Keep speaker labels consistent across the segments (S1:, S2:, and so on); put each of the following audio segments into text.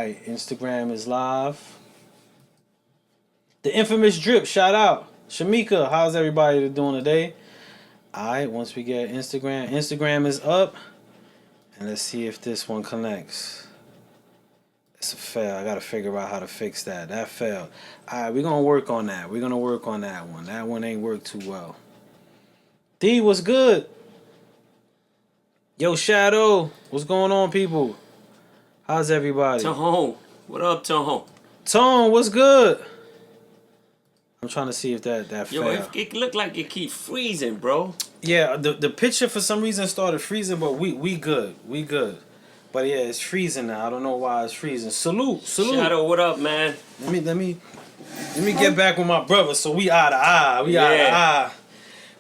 S1: right, Instagram is live. The infamous drip, shout out. Shamika, how's everybody doing today? Alright, once we get Instagram is up. And let's see if this one connects. It's a fail. I gotta figure out how to fix that. That failed. Alright, we're gonna work on that. We're gonna work on that one. That one ain't worked too well. D, what's good? Yo, Shadow, what's going on, people? How's everybody?
S2: Tone, what up, Tone?
S1: Tone, what's good? I'm trying to see if that
S2: Yo,
S1: failed.
S2: it look like it keep freezing, bro.
S1: Yeah, the picture for some reason started freezing, but we good. We good. But yeah, it's freezing now. I don't know why it's freezing. Salute.
S2: Shadow, what up, man?
S1: Let me get back with my brother so we eye to eye. We eye to eye.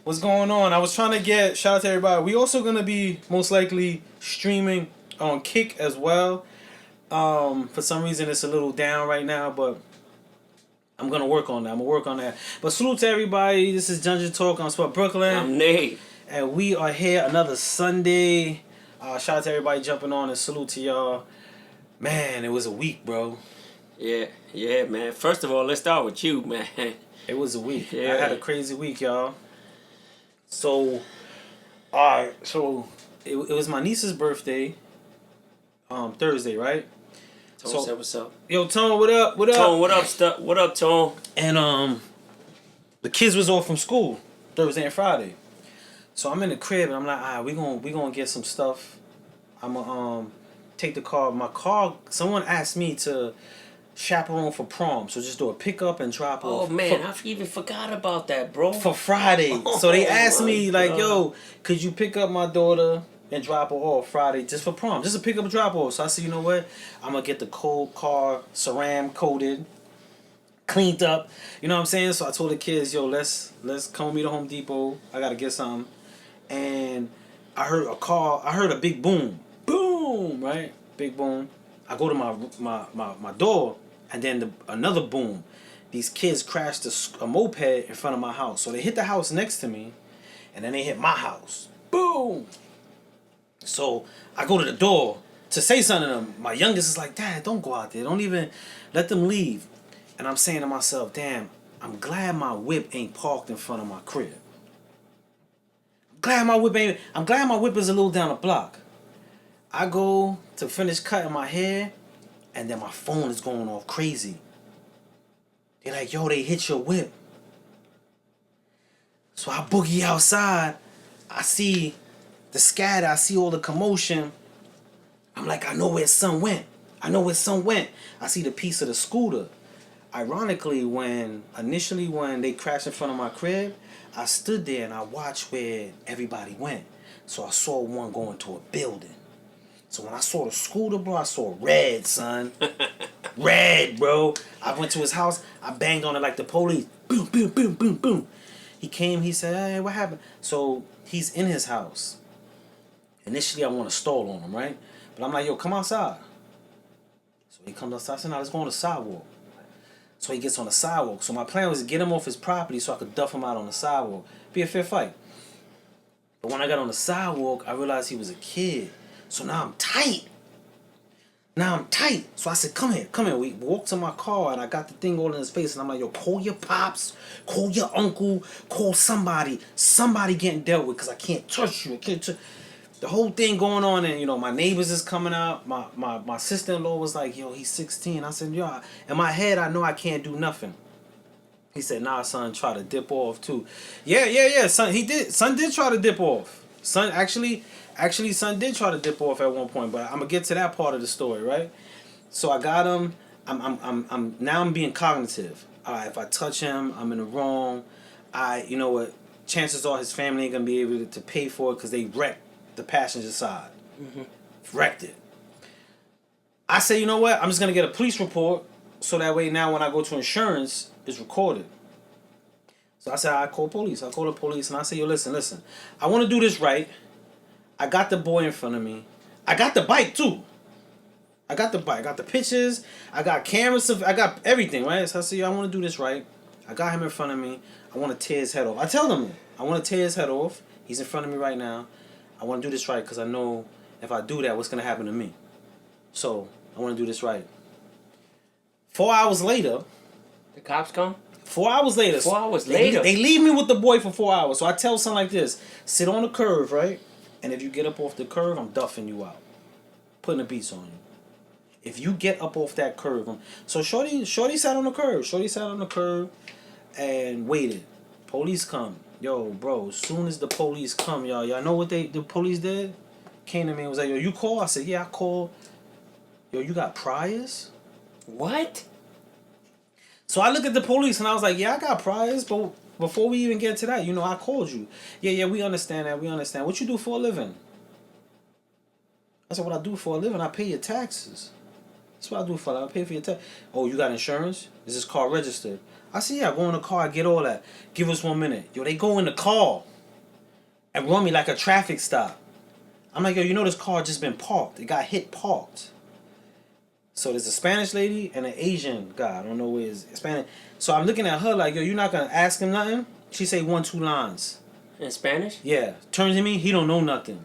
S1: What's going on? I was trying to get shout out to everybody. We also gonna be most likely streaming on Kick as well. For some reason it's a little down right now, but I'm gonna work on that. But salute to everybody. This is Dungeon Talk on Spot Brooklyn.
S2: I'm Nate.
S1: And we are here another Sunday. Shout out to everybody jumping on and salute to y'all. Man, it was a week, bro.
S2: Yeah, man. First of all, let's start with you, man.
S1: It was a week.
S2: Yeah.
S1: I had a crazy week, y'all. So, alright, so it was my niece's birthday. Thursday, right?
S2: Tone said, what's up?
S1: Yo, Tone, what up? What up?
S2: Tone, what up, Tone?
S1: And the kids was off from school Thursday and Friday. So I'm in the crib and I'm like, alright, we gonna get some stuff. I'ma take the car. My car, someone asked me to chaperone for prom, so just do a pickup and drop off.
S2: Oh man, I even forgot about that, bro.
S1: For Friday. So they asked me like,
S2: God.
S1: yo, could you pick up my daughter and drop her off Friday just for prom? Just a pick up and drop off. So I said, you know what? I'm gonna get the cold car Saran coated, cleaned up. You know what I'm saying? So I told the kids, yo, let's come with me to Home Depot. I gotta get something. And I heard a big boom. Boom, right? Big boom. I go to my door, and then another boom. These kids crashed a moped in front of my house. So they hit the house next to me, and then they hit my house. Boom! So I go to the door to say something to them. My youngest is like, Dad, don't go out there. Don't even let them leave. And I'm saying to myself, damn, I'm glad my whip ain't parked in front of my crib. I'm glad my whip is a little down the block. I go to finish cutting my hair, and then my phone is going off crazy. They're like, yo, they hit your whip. So I boogie outside. I see the scatter. I see all the commotion. I'm like, I know where son went. I see the piece of the scooter. Ironically, initially when they crashed in front of my crib, I stood there and I watched where everybody went. So I saw one go into a building. So when I saw the scooter, bro, I saw red, son. Red, bro. I went to his house. I banged on it like the police. Boom, boom, boom, boom, boom. He came. He said, hey, what happened? So he's in his house. Initially, I want to stall on him, right? But I'm like, yo, come outside. So he comes outside. I said, no, let's go on the sidewalk. So he gets on the sidewalk. So my plan was to get him off his property so I could duff him out on the sidewalk. Be a fair fight. But when I got on the sidewalk, I realized he was a kid. So now I'm tight. So I said, come here. We walked to my car and I got the thing all in his face. And I'm like, yo, call your pops, call your uncle, call somebody. Somebody getting dealt with because I can't touch you. The whole thing going on, and my neighbors is coming out. My sister-in-law was like, yo, he's 16. I said, yo, in my head, I know I can't do nothing. He said, nah, son, try to dip off too. Yeah, son, he did. Son did try to dip off. Son son did try to dip off at one point, but I'm gonna get to that part of the story, right? So I got him. I'm being cognitive. If I touch him, I'm in the wrong. You know what? Chances are his family ain't gonna be able to pay for it because they wrecked the passenger side. Mm-hmm. Wrecked it. I say, you know what? I'm just gonna get a police report so that way now when I go to insurance, it's recorded. So I said, I call police. I call the police and I say, yo, listen. I want to do this right. I got the boy in front of me. I got the bike too. I got the pictures. I got cameras. I got everything, right? So I said, yo, I want to do this right. I got him in front of me. I want to tear his head off. I tell him, I want to tear his head off. He's in front of me right now. I want to do this right because I know if I do that, what's going to happen to me. So I want to do this right. 4 hours later.
S2: The cops come?
S1: 4 hours later.
S2: 4 hours later.
S1: They leave me with the boy for 4 hours. So I tell something like this: sit on the curve, right? And if you get up off the curve, I'm duffing you out, putting the beats on you. If you get up off that curve, so Shorty sat on the curve. Shorty sat on the curve and waited. Police come. Yo, bro, as soon as the police come, y'all know what the police did? Came to me and was like, yo, you call? I said, yeah, I called. Yo, you got priors?
S2: What?
S1: So I looked at the police and I was like, yeah, I got priors, but before we even get to that, I called you. Yeah, we understand that. We understand. What you do for a living? I said, what I do for a living? I pay your taxes. That's what I do for a living. I pay for your tax. Oh, you got insurance? Is this car registered? I said, yeah, I go in the car, I get all that. Give us 1 minute. Yo, they go in the car and run me like a traffic stop. I'm like, yo, this car just been parked. It got hit parked. So there's a Spanish lady and an Asian guy. I don't know where it's Spanish. So I'm looking at her like, yo, you're not going to ask him nothing? She say 1-2 lines.
S2: In Spanish?
S1: Yeah. Turns to me, he don't know nothing.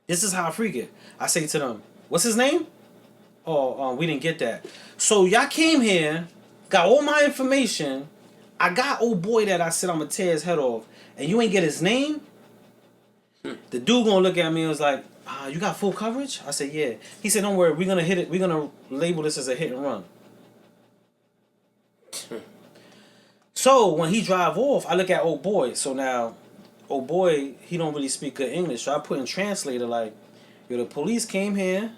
S1: This is how I freak it. I say to them, what's his name? Oh, we didn't get that. So y'all came here, got all my information. I got old boy that I said I'm going to tear his head off. And you ain't get his name? The dude going to look at me and was like, you got full coverage? I said, yeah. He said, don't worry, we're going to hit it. We're going to label this as a hit and run. So when he drive off, I look at old boy. So now, old boy, he don't really speak good English. So I put in translator like, yo, the police came here.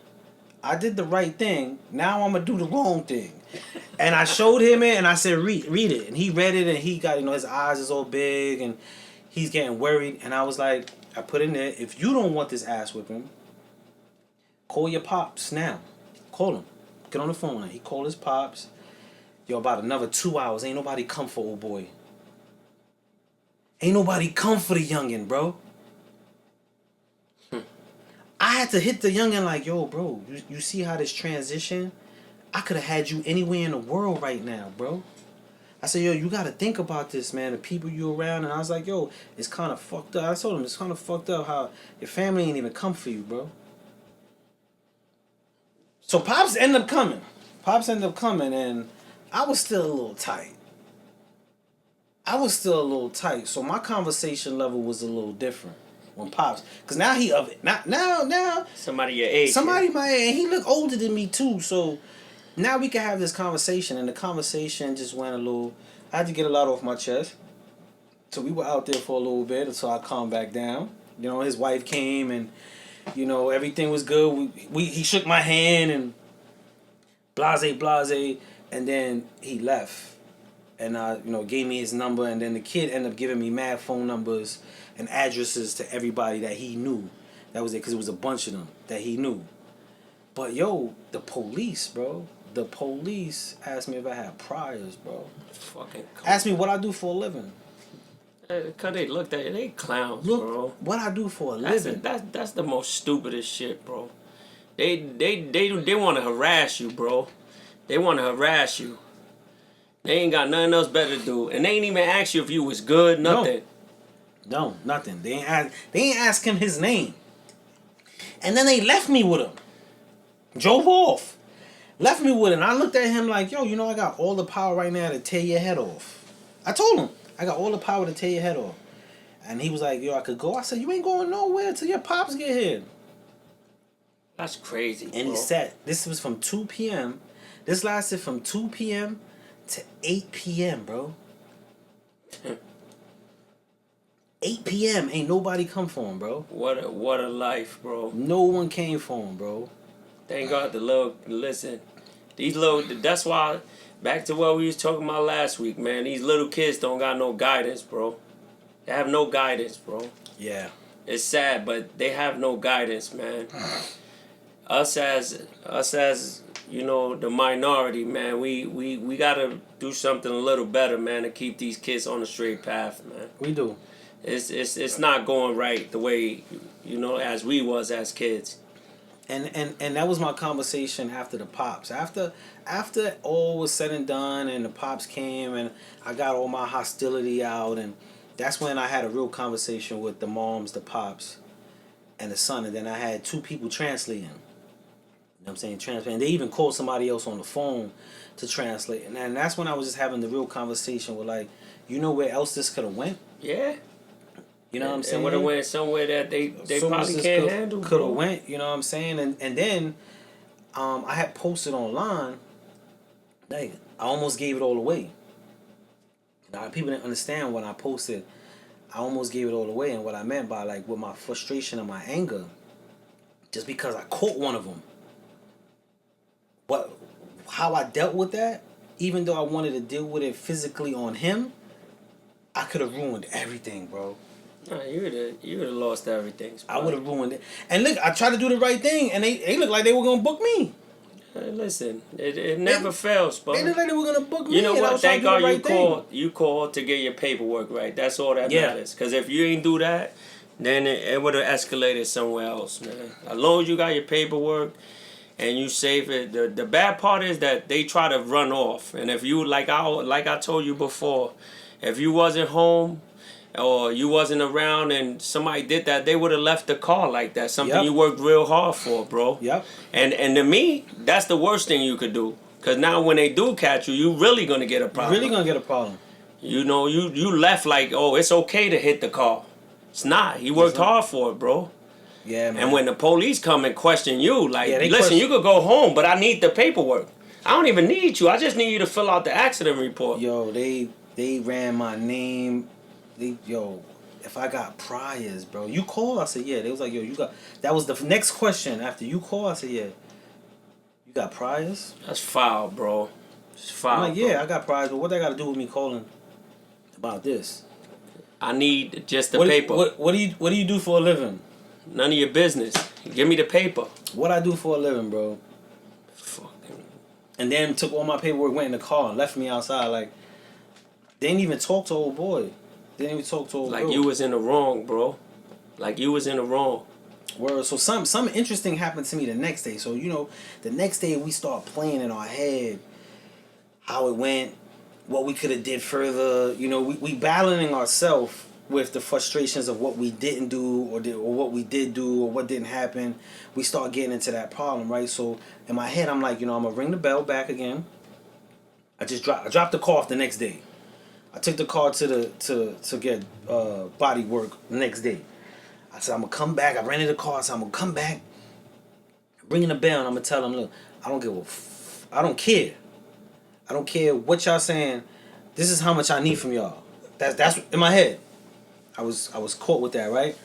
S1: I did the right thing. Now I'm going to do the wrong thing. And I showed him it and I said, read it. And he read it and he got, his eyes is all big and he's getting worried. And I was like, I put in there, if you don't want this ass whipping, call your pops now. Call him. Get on the phone. He called his pops. Yo, about another 2 hours. Ain't nobody come for old boy. Ain't nobody come for the youngin', bro. I had to hit the youngin' like, yo, bro, you see how this transition? I could have had you anywhere in the world right now, bro. I said, yo, you got to think about this, man. The people you around. And I was like, yo, it's kind of fucked up. I told him, it's kind of fucked up how your family ain't even come for you, bro. So Pops ended up coming. And I was still a little tight. So my conversation level was a little different when Pops. Because now he of it. Now.
S2: Somebody your age.
S1: Somebody my age. And he look older than me, too. So now we can have this conversation, and the conversation just went a little. I had to get a lot off my chest, so we were out there for a little bit until I calmed back down. His wife came, and everything was good. He shook my hand and blase, and then he left, and gave me his number, and then the kid ended up giving me mad phone numbers and addresses to everybody that he knew. That was it, because it was a bunch of them that he knew. But yo, the police, bro. The police asked me if I had priors, bro.
S2: Fucking
S1: asked me what I do for a living.
S2: Cause they looked at you, they clowns,
S1: Look,
S2: bro.
S1: What I do for a living.
S2: That's the most stupidest shit, bro. They want to harass you, bro. They want to harass you. They ain't got nothing else better to do, and they ain't even ask you if you was good, nothing.
S1: No, nothing. They ain't ask him his name. And then they left me with him. Drove off. Left me with it. And I looked at him like, yo, I got all the power right now to tear your head off. I told him, I got all the power to tear your head off. And he was like, yo, I could go. I said, you ain't going nowhere till your pops get here.
S2: That's crazy,
S1: And he said, this was from 2 p.m. This lasted from 2 p.m. to 8 p.m., bro. 8 p.m. Ain't nobody come for him, bro.
S2: What a life, bro.
S1: No one came for him, bro.
S2: Thank God listen. That's why, back to what we was talking about last week, man. These little kids don't got no guidance, bro. They have no guidance, bro.
S1: Yeah.
S2: It's sad, but they have no guidance, man. Us as the minority, man, we gotta do something a little better, man, to keep these kids on the straight path, man.
S1: We do.
S2: It's not going right the way, as we was as kids.
S1: And that was my conversation after the pops. After all was said and done and the pops came and I got all my hostility out, and that's when I had a real conversation with the moms, the pops, and the son, and then I had two people translating. what I'm saying? Translate. And they even called somebody else on the phone to translate. And that's when I was just having the real conversation with like, you know where else this could have went?
S2: Yeah.
S1: You know what I'm saying?
S2: It would have went somewhere that they probably can't handle.
S1: Could have went, you know what I'm saying? And then I had posted online, like, I almost gave it all away. Now, people didn't understand when I posted, I almost gave it all away. And what I meant by, like, with my frustration and my anger, just because I caught one of them. How I dealt with that, even though I wanted to deal with it physically on him, I could have ruined everything, bro.
S2: Nah, you would have lost everything.
S1: I would have ruined it. And look, I tried to do the right thing, and they looked like they were gonna book me.
S2: Hey, listen, it never fails, bro.
S1: They looked like they were gonna book me.
S2: You know what? Thank God you called to get your paperwork right. That's all that matters. Because if you ain't do that, then it would have escalated somewhere else, man. As long as you got your paperwork and you save it, the bad part is that they try to run off. And if you like I told you before, if you wasn't home or you wasn't around and somebody did that, they would have left the car like that. Something you worked real hard for, bro.
S1: Yep.
S2: And to me, that's the worst thing you could do. Because now when they do catch you, you really going to get a problem.
S1: You're really going to get a problem.
S2: You know, you left like, oh, it's okay to hit the car. It's not. He worked hard for it, bro.
S1: Yeah, man.
S2: And when the police come and question you, like, listen, you could go home, but I need the paperwork. I don't even need you. I just need you to fill out the accident report.
S1: Yo, they ran my name. If I got priors, bro. You call? I said, yeah. They was like, yo, you got... That was the next question. After you call, I said, yeah. You got priors?
S2: That's foul, bro. It's foul,
S1: I'm like, yeah, I got priors, but what they got to do with me calling about this?
S2: I need just the paper.
S1: What do you do for a living?
S2: None of your business. Give me the paper.
S1: What I do for a living, bro.
S2: Fucking.
S1: And then took all my paperwork, went in the car, and left me outside. Like, they didn't even talk to old boy. They didn't even talk to old
S2: Like
S1: bro.
S2: you was in the wrong, bro. Like you was in the wrong.
S1: Word. So something interesting happened to me the next day. So, you know, the next day we start playing in our head how it went, what we could have did further. You know, we battling ourselves with the frustrations of what we didn't do or what we did do or what didn't happen. We start getting into that problem, right? So in my head, I'm like, you know, I'm gonna ring the bell back again. I dropped the car off the next day. I took the car to get body work the next day. I said, I'm gonna come back. I rented a car. I said, I'm gonna come back. Ringing the bell, and I'm gonna tell them, look, I don't care. I don't care what y'all saying. This is how much I need from y'all. That's in my head. I was caught with that, right?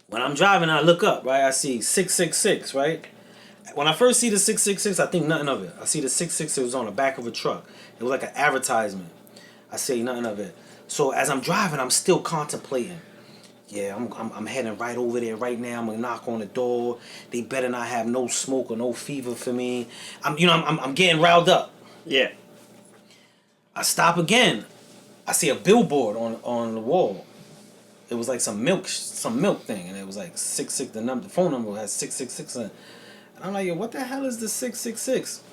S1: When I'm driving, I look up, right? I see 666, right? When I first see the 666, I think nothing of it. I see the 666, it was on the back of a truck. It was like an advertisement. I say nothing of it. So as I'm driving, I'm still contemplating. Yeah, I'm heading right over there right now. I'm gonna knock on the door. They better not have no smoke or no fever for me. I'm getting riled up.
S2: Yeah.
S1: I stop again. I see a billboard on the wall. It was like some milk thing, and it was like 66. The phone number has 666 in it. And I'm like, yo, what the hell is the 666?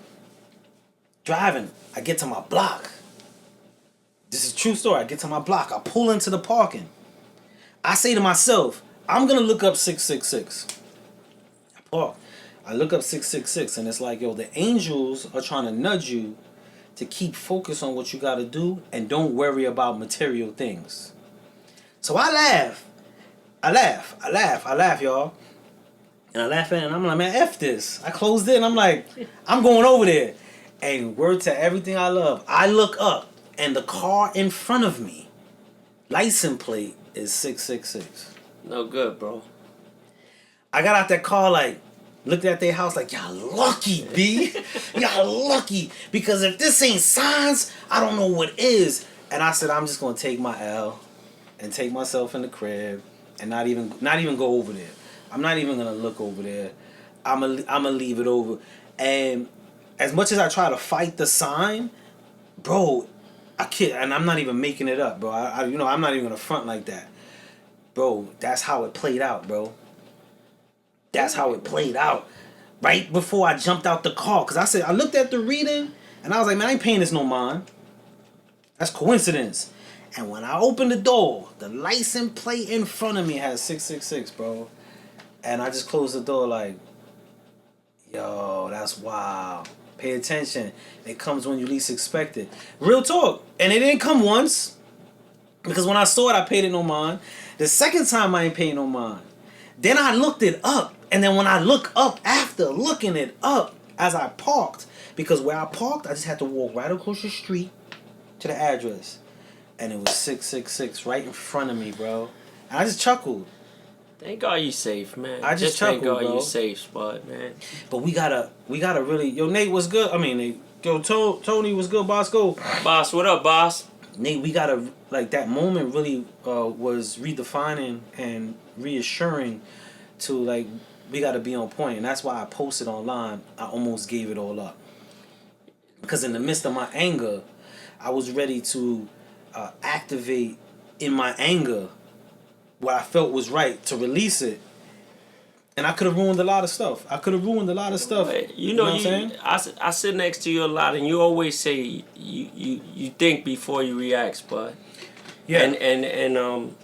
S1: Driving, I get to my block. This is a true story. I get to my block. I pull into the parking. I say to myself, I'm gonna look up 666. I park. I look up 666, and it's like, yo, the angels are trying to nudge you to keep focus on what you gotta do and don't worry about material things. So I laugh, y'all. And I laugh at it, and I'm like, man, F this. I closed it, and I'm like, I'm going over there. And word to everything I love, I look up, and the car in front of me, license plate is 666.
S2: No good, bro.
S1: I got out that car, like, looked at their house like, y'all lucky, B. Y'all lucky. Because if this ain't signs, I don't know what is. And I said, I'm just going to take my L and take myself in the crib and not even go over there. I'm not even going to look over there. I'm gonna leave it over. And as much as I try to fight the sign, bro, I kid, and I'm not even making it up, bro. I'm not even going to front like that. Bro, that's how it played out, bro. That's how it played out. Right before I jumped out the car. Because I looked at the reading, and I was like, man, I ain't paying this no mind. That's coincidence. And when I opened the door, the license plate in front of me has 666, bro. And I just closed the door like, Boss, wow. Pay attention. It comes when you least expect it. Real talk. And it didn't come once. Because when I saw it, I paid it no mind. The second time, I ain't paying no mind. Then I looked it up. And then when I look up after looking it up, as I parked, because where I parked, I just had to walk right across the street to the address. And it was 666 right in front of me, bro. And I just chuckled.
S2: Thank God you safe, man.
S1: I just
S2: thank
S1: chuckled,
S2: God
S1: bro.
S2: you safe, Spud, man.
S1: But we gotta really, yo, Nate was good. I mean, Nate, yo, Tony was good, Bosco.
S2: Boss, what up, boss?
S1: Nate, we gotta, like, that moment really was redefining and reassuring to, like, we gotta be on point. And that's why I posted online, I almost gave it all up. Because in the midst of my anger, I was ready to activate in my anger what I felt was right to release it. And I could have ruined a lot of stuff.
S2: You know,
S1: what I'm saying?
S2: I sit next to you a lot, and you always say you think before you react, Spud.
S1: Yeah.
S2: And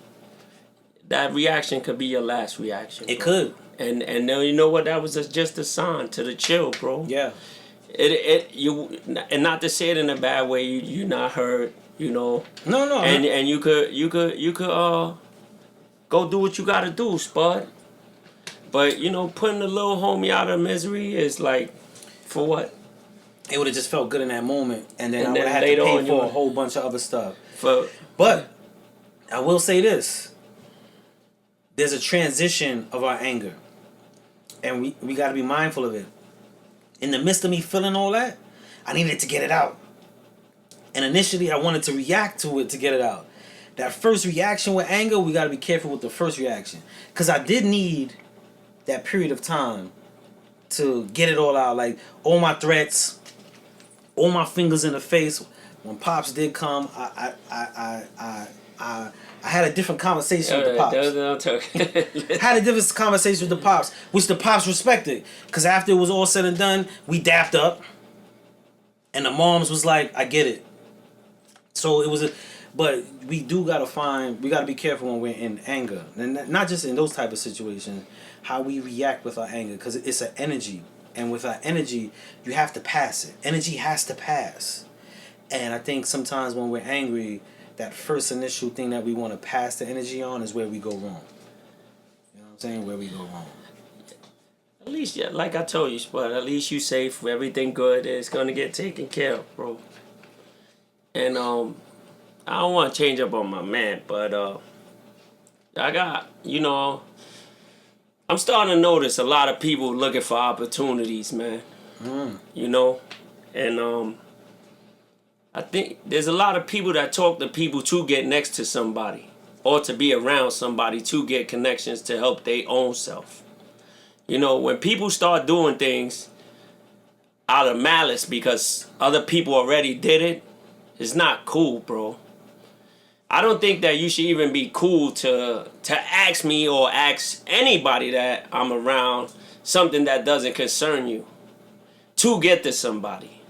S2: that reaction could be your last reaction.
S1: It
S2: bro.
S1: could.
S2: And then you know what? That was just a sign to the chill, bro.
S1: Yeah.
S2: You and not to say it in a bad way. You're not hurt, you know.
S1: No.
S2: And you could go do what you gotta do, Spud. But you know, putting the little homie out of misery is like, for what?
S1: It would have just felt good in that moment, and then I
S2: And
S1: would
S2: then
S1: have had to
S2: later
S1: pay
S2: on,
S1: for
S2: you-
S1: a whole bunch of other stuff.
S2: But
S1: I will say this: there's a transition of our anger, and we got to be mindful of it. In the midst of me feeling all that, I needed to get it out, and initially I wanted to react to it to get it out. That first reaction with anger, we got to be careful with the first reaction, because I did need that period of time to get it all out, like all my threats, all my fingers in the face. When Pops did come, I had a different conversation with the Pops. Had a different conversation with the Pops, which the Pops respected, because after it was all said and done, we dapped up, and the moms was like, "I get it." So it was but we gotta be careful when we're in anger, and not just in those type of situations. How we react with our anger, because it's an energy, and with our energy, you have to pass it. Energy has to pass, and I think sometimes when we're angry, that first initial thing that we want to pass the energy on is where we go wrong. You know what I'm saying? Where we go wrong.
S2: at least, yeah, like I told you, Spud, at least you safe. Everything good. It's gonna get taken care of, bro. And I don't want to change up on my man, but I got, you know, I'm starting to notice a lot of people looking for opportunities, man. You know, and I think there's a lot of people that talk to people to get next to somebody or to be around somebody to get connections to help their own self. You know, when people start doing things out of malice because other people already did it, it's not cool, bro. I don't think that you should even be cool to ask me or ask anybody that I'm around something that doesn't concern you to get to somebody.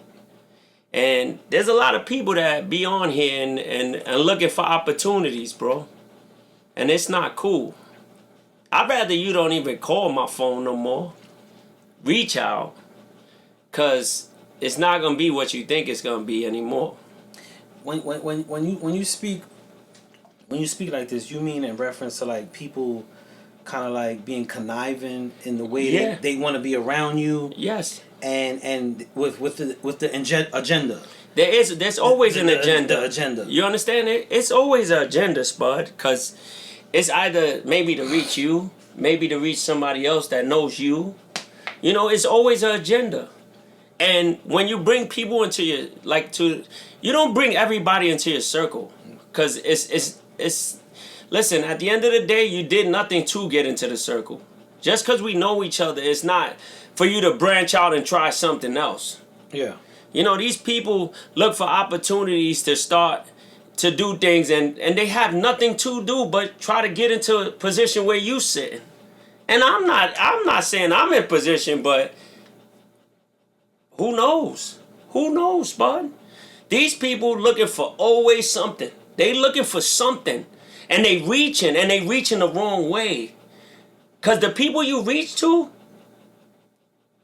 S2: And there's a lot of people that be on here and looking for opportunities, bro. And it's not cool. I'd rather you don't even call my phone no more. Reach out. Because it's not going to be what you think it's going to be anymore.
S1: When you speak like this, you mean in reference to like people kind of like being conniving in the way they want to be around you?
S2: Yes.
S1: And with the agenda.
S2: There's always an agenda.
S1: The agenda.
S2: You understand it? It's always an agenda, Spud, because it's either maybe to reach you, maybe to reach somebody else that knows you. You know, it's always an agenda. And when you bring people into your, you don't bring everybody into your circle, because it's listen, at the end of the day, you did nothing to get into the circle. Just because we know each other, it's not for you to branch out and try something else.
S1: Yeah.
S2: You know, these people look for opportunities to start to do things, and they have nothing to do but try to get into a position where you sitting. And I'm not saying I'm in position, but who knows? Who knows, bud? These people looking for always something. They looking for something, and they reaching the wrong way. Cause the people you reach to,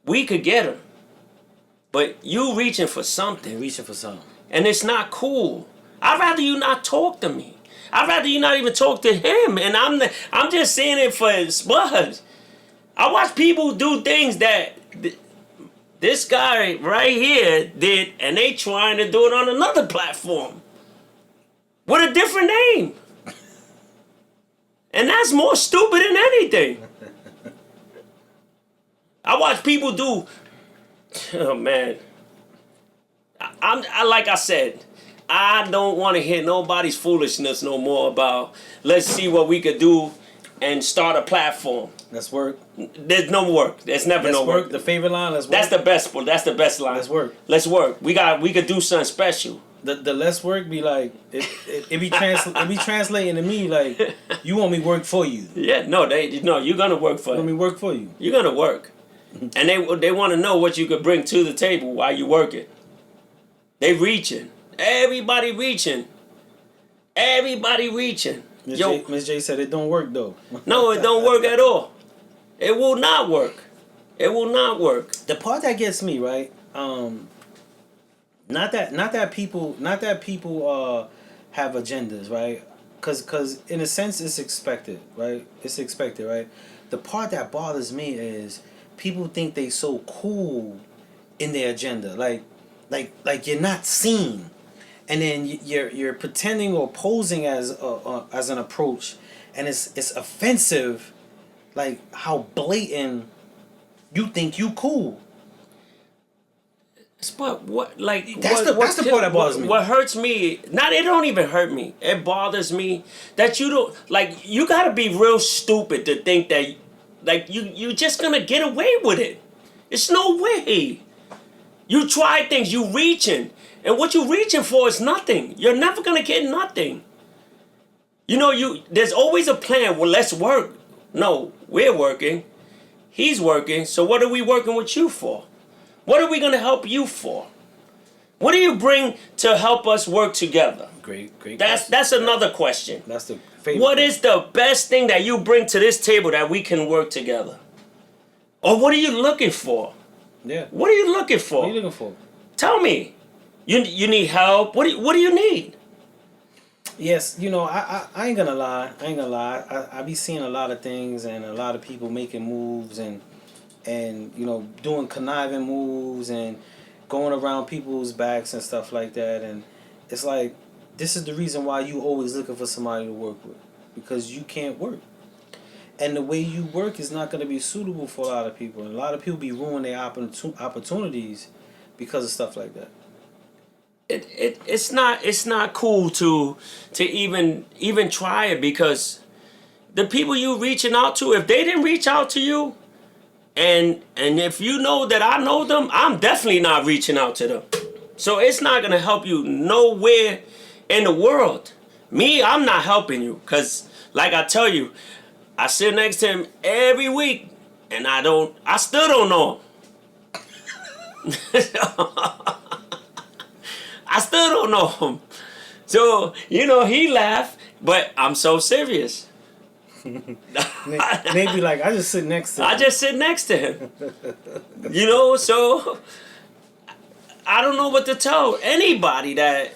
S2: we could get them. but you reaching for
S1: They're
S2: something,
S1: reaching for something.
S2: and it's not cool. I'd rather you not talk to me. I'd rather you not even talk to him. And I'm just saying it for Spuds. I watch people do things that this guy right here did, and they trying to do it on another platform with a different name. And that's more stupid than anything. I watch people do. Oh man, I like I said, I don't want to hear nobody's foolishness no more about let's see what we could do and start a platform.
S1: Let's work.
S2: There's no work. There's never
S1: Let's
S2: no
S1: work.
S2: work.
S1: The favorite line. Let's work.
S2: That's the best. That's the best line.
S1: Let's work.
S2: Let's work. We could do something special.
S1: The let's work be like it be translating to me like you want me work for you.
S2: Yeah. No. You're gonna work for
S1: You want me
S2: it.
S1: work for you.
S2: You're gonna work, and they want to know what you could bring to the table while you working. They reaching. Everybody reaching. Everybody reaching.
S1: Miss J said it don't work though.
S2: No, it don't work at all. It will not work. It will not work.
S1: The part that gets me right, not that people have agendas, right? Cause in a sense it's expected, right? It's expected, right? The part that bothers me is people think they so cool in their agenda, like you're not seen, and then you're pretending or posing as an approach, and it's offensive, like how blatant you think you cool.
S2: But what, like,
S1: That's the part that bothers me.
S2: What hurts me, it don't even hurt me. It bothers me that you don't, like, you gotta be real stupid to think that, like, you just gonna get away with it. It's no way. You try things, you reaching, and what you reaching for is nothing. You're never gonna get nothing. You know, there's always a plan. Well, let's work. No, we're working. He's working. So what are we working with you for? What are we going to help you for? What do you bring to help us work together?
S1: Great.
S2: That's another question.
S1: That's the favorite.
S2: What is the best thing that you bring to this table that we can work together? Or what are you looking for?
S1: Yeah.
S2: What are you looking for?
S1: What are you looking for?
S2: Tell me. You need help? What do you need?
S1: Yes, you know, I ain't gonna lie. I be seeing a lot of things and a lot of people making moves and you know, doing conniving moves and going around people's backs and stuff like that. And it's like, this is the reason why you always looking for somebody to work with, because you can't work. And the way you work is not going to be suitable for a lot of people. And a lot of people be ruining their opportunities because of stuff like that.
S2: It's not cool to even try it, because the people you reaching out to, if they didn't reach out to you, and if you know that I know them, I'm definitely not reaching out to them. So it's not gonna help you nowhere in the world. Me, I'm not helping you, because like I tell you, I sit next to him every week, and I still don't know him. I still don't know him. So, you know, he laughed, but I'm so serious.
S1: Maybe like, I just sit next to him.
S2: I just sit next to him. You know, so I don't know what to tell anybody that...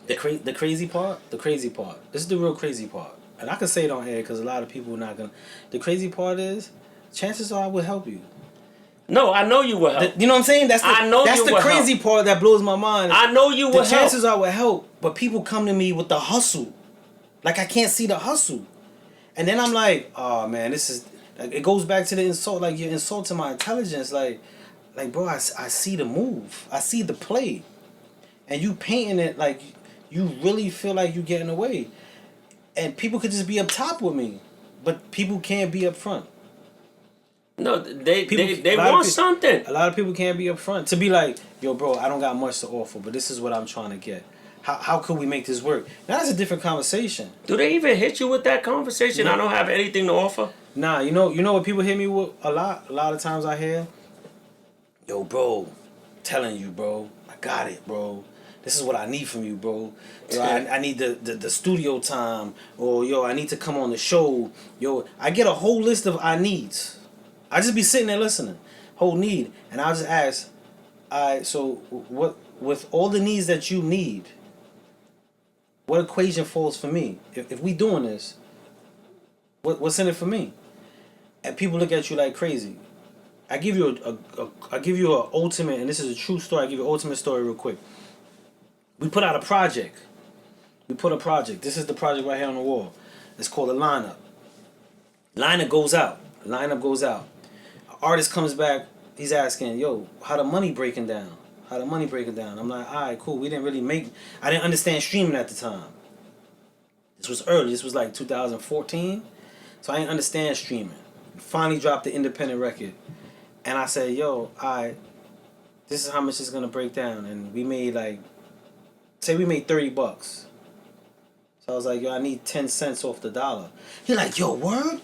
S1: The crazy part? This is the real crazy part. And I can say it on air because a lot of people are not going to... The crazy part is, chances are I will help you.
S2: No, I know you will help.
S1: You know what I'm saying? That's the crazy part that blows my mind.
S2: I know you will help.
S1: The chances are I will help, but people come to me with the hustle. Like, I can't see the hustle. And then I'm like, oh man, this is... Like, it goes back to the insult. Like, you're insulting my intelligence. Like bro, I see the move. I see the play. And you painting it like you really feel like you're getting away. And people could just be up top with me. But people can't be up front.
S2: No, they want something.
S1: A lot of people can't be up front. To be like, yo, bro, I don't got much to offer, but this is what I'm trying to get. How could we make this work? Now, that's a different conversation.
S2: Do they even hit you with that conversation?
S1: No.
S2: I don't have anything to offer?
S1: Nah, you know what people hit me with a lot? A lot of times I hear, yo, bro, telling you, bro, I got it, bro. This is what I need from you, bro. Yo, I need the studio time. Or, yo, I need to come on the show. Yo, I get a whole list of I needs. I just be sitting there listening. Whole need. And I'll just ask, So what with all the needs that you need, what equation falls for me? If we doing this, what's in it for me? And people look at you like crazy. I give you I give you a ultimate, and this is a true story. I give you an ultimate story real quick. We put out a project. We put a project. This is the project right here on the wall. It's called a lineup. Lineup goes out. Lineup goes out. An artist comes back. He's asking, "Yo, how the money breaking down? How the money breaking down?" I'm like, "All right, cool. We didn't really make. I didn't understand streaming at the time. This was early. This was like 2014, so I didn't understand streaming. Finally dropped the independent record, and I said, "Yo, this is how much it's gonna break down." And we made like, say we made $30. So I was like, "Yo, I need 10 cents off the dollar." He like, "Yo, word?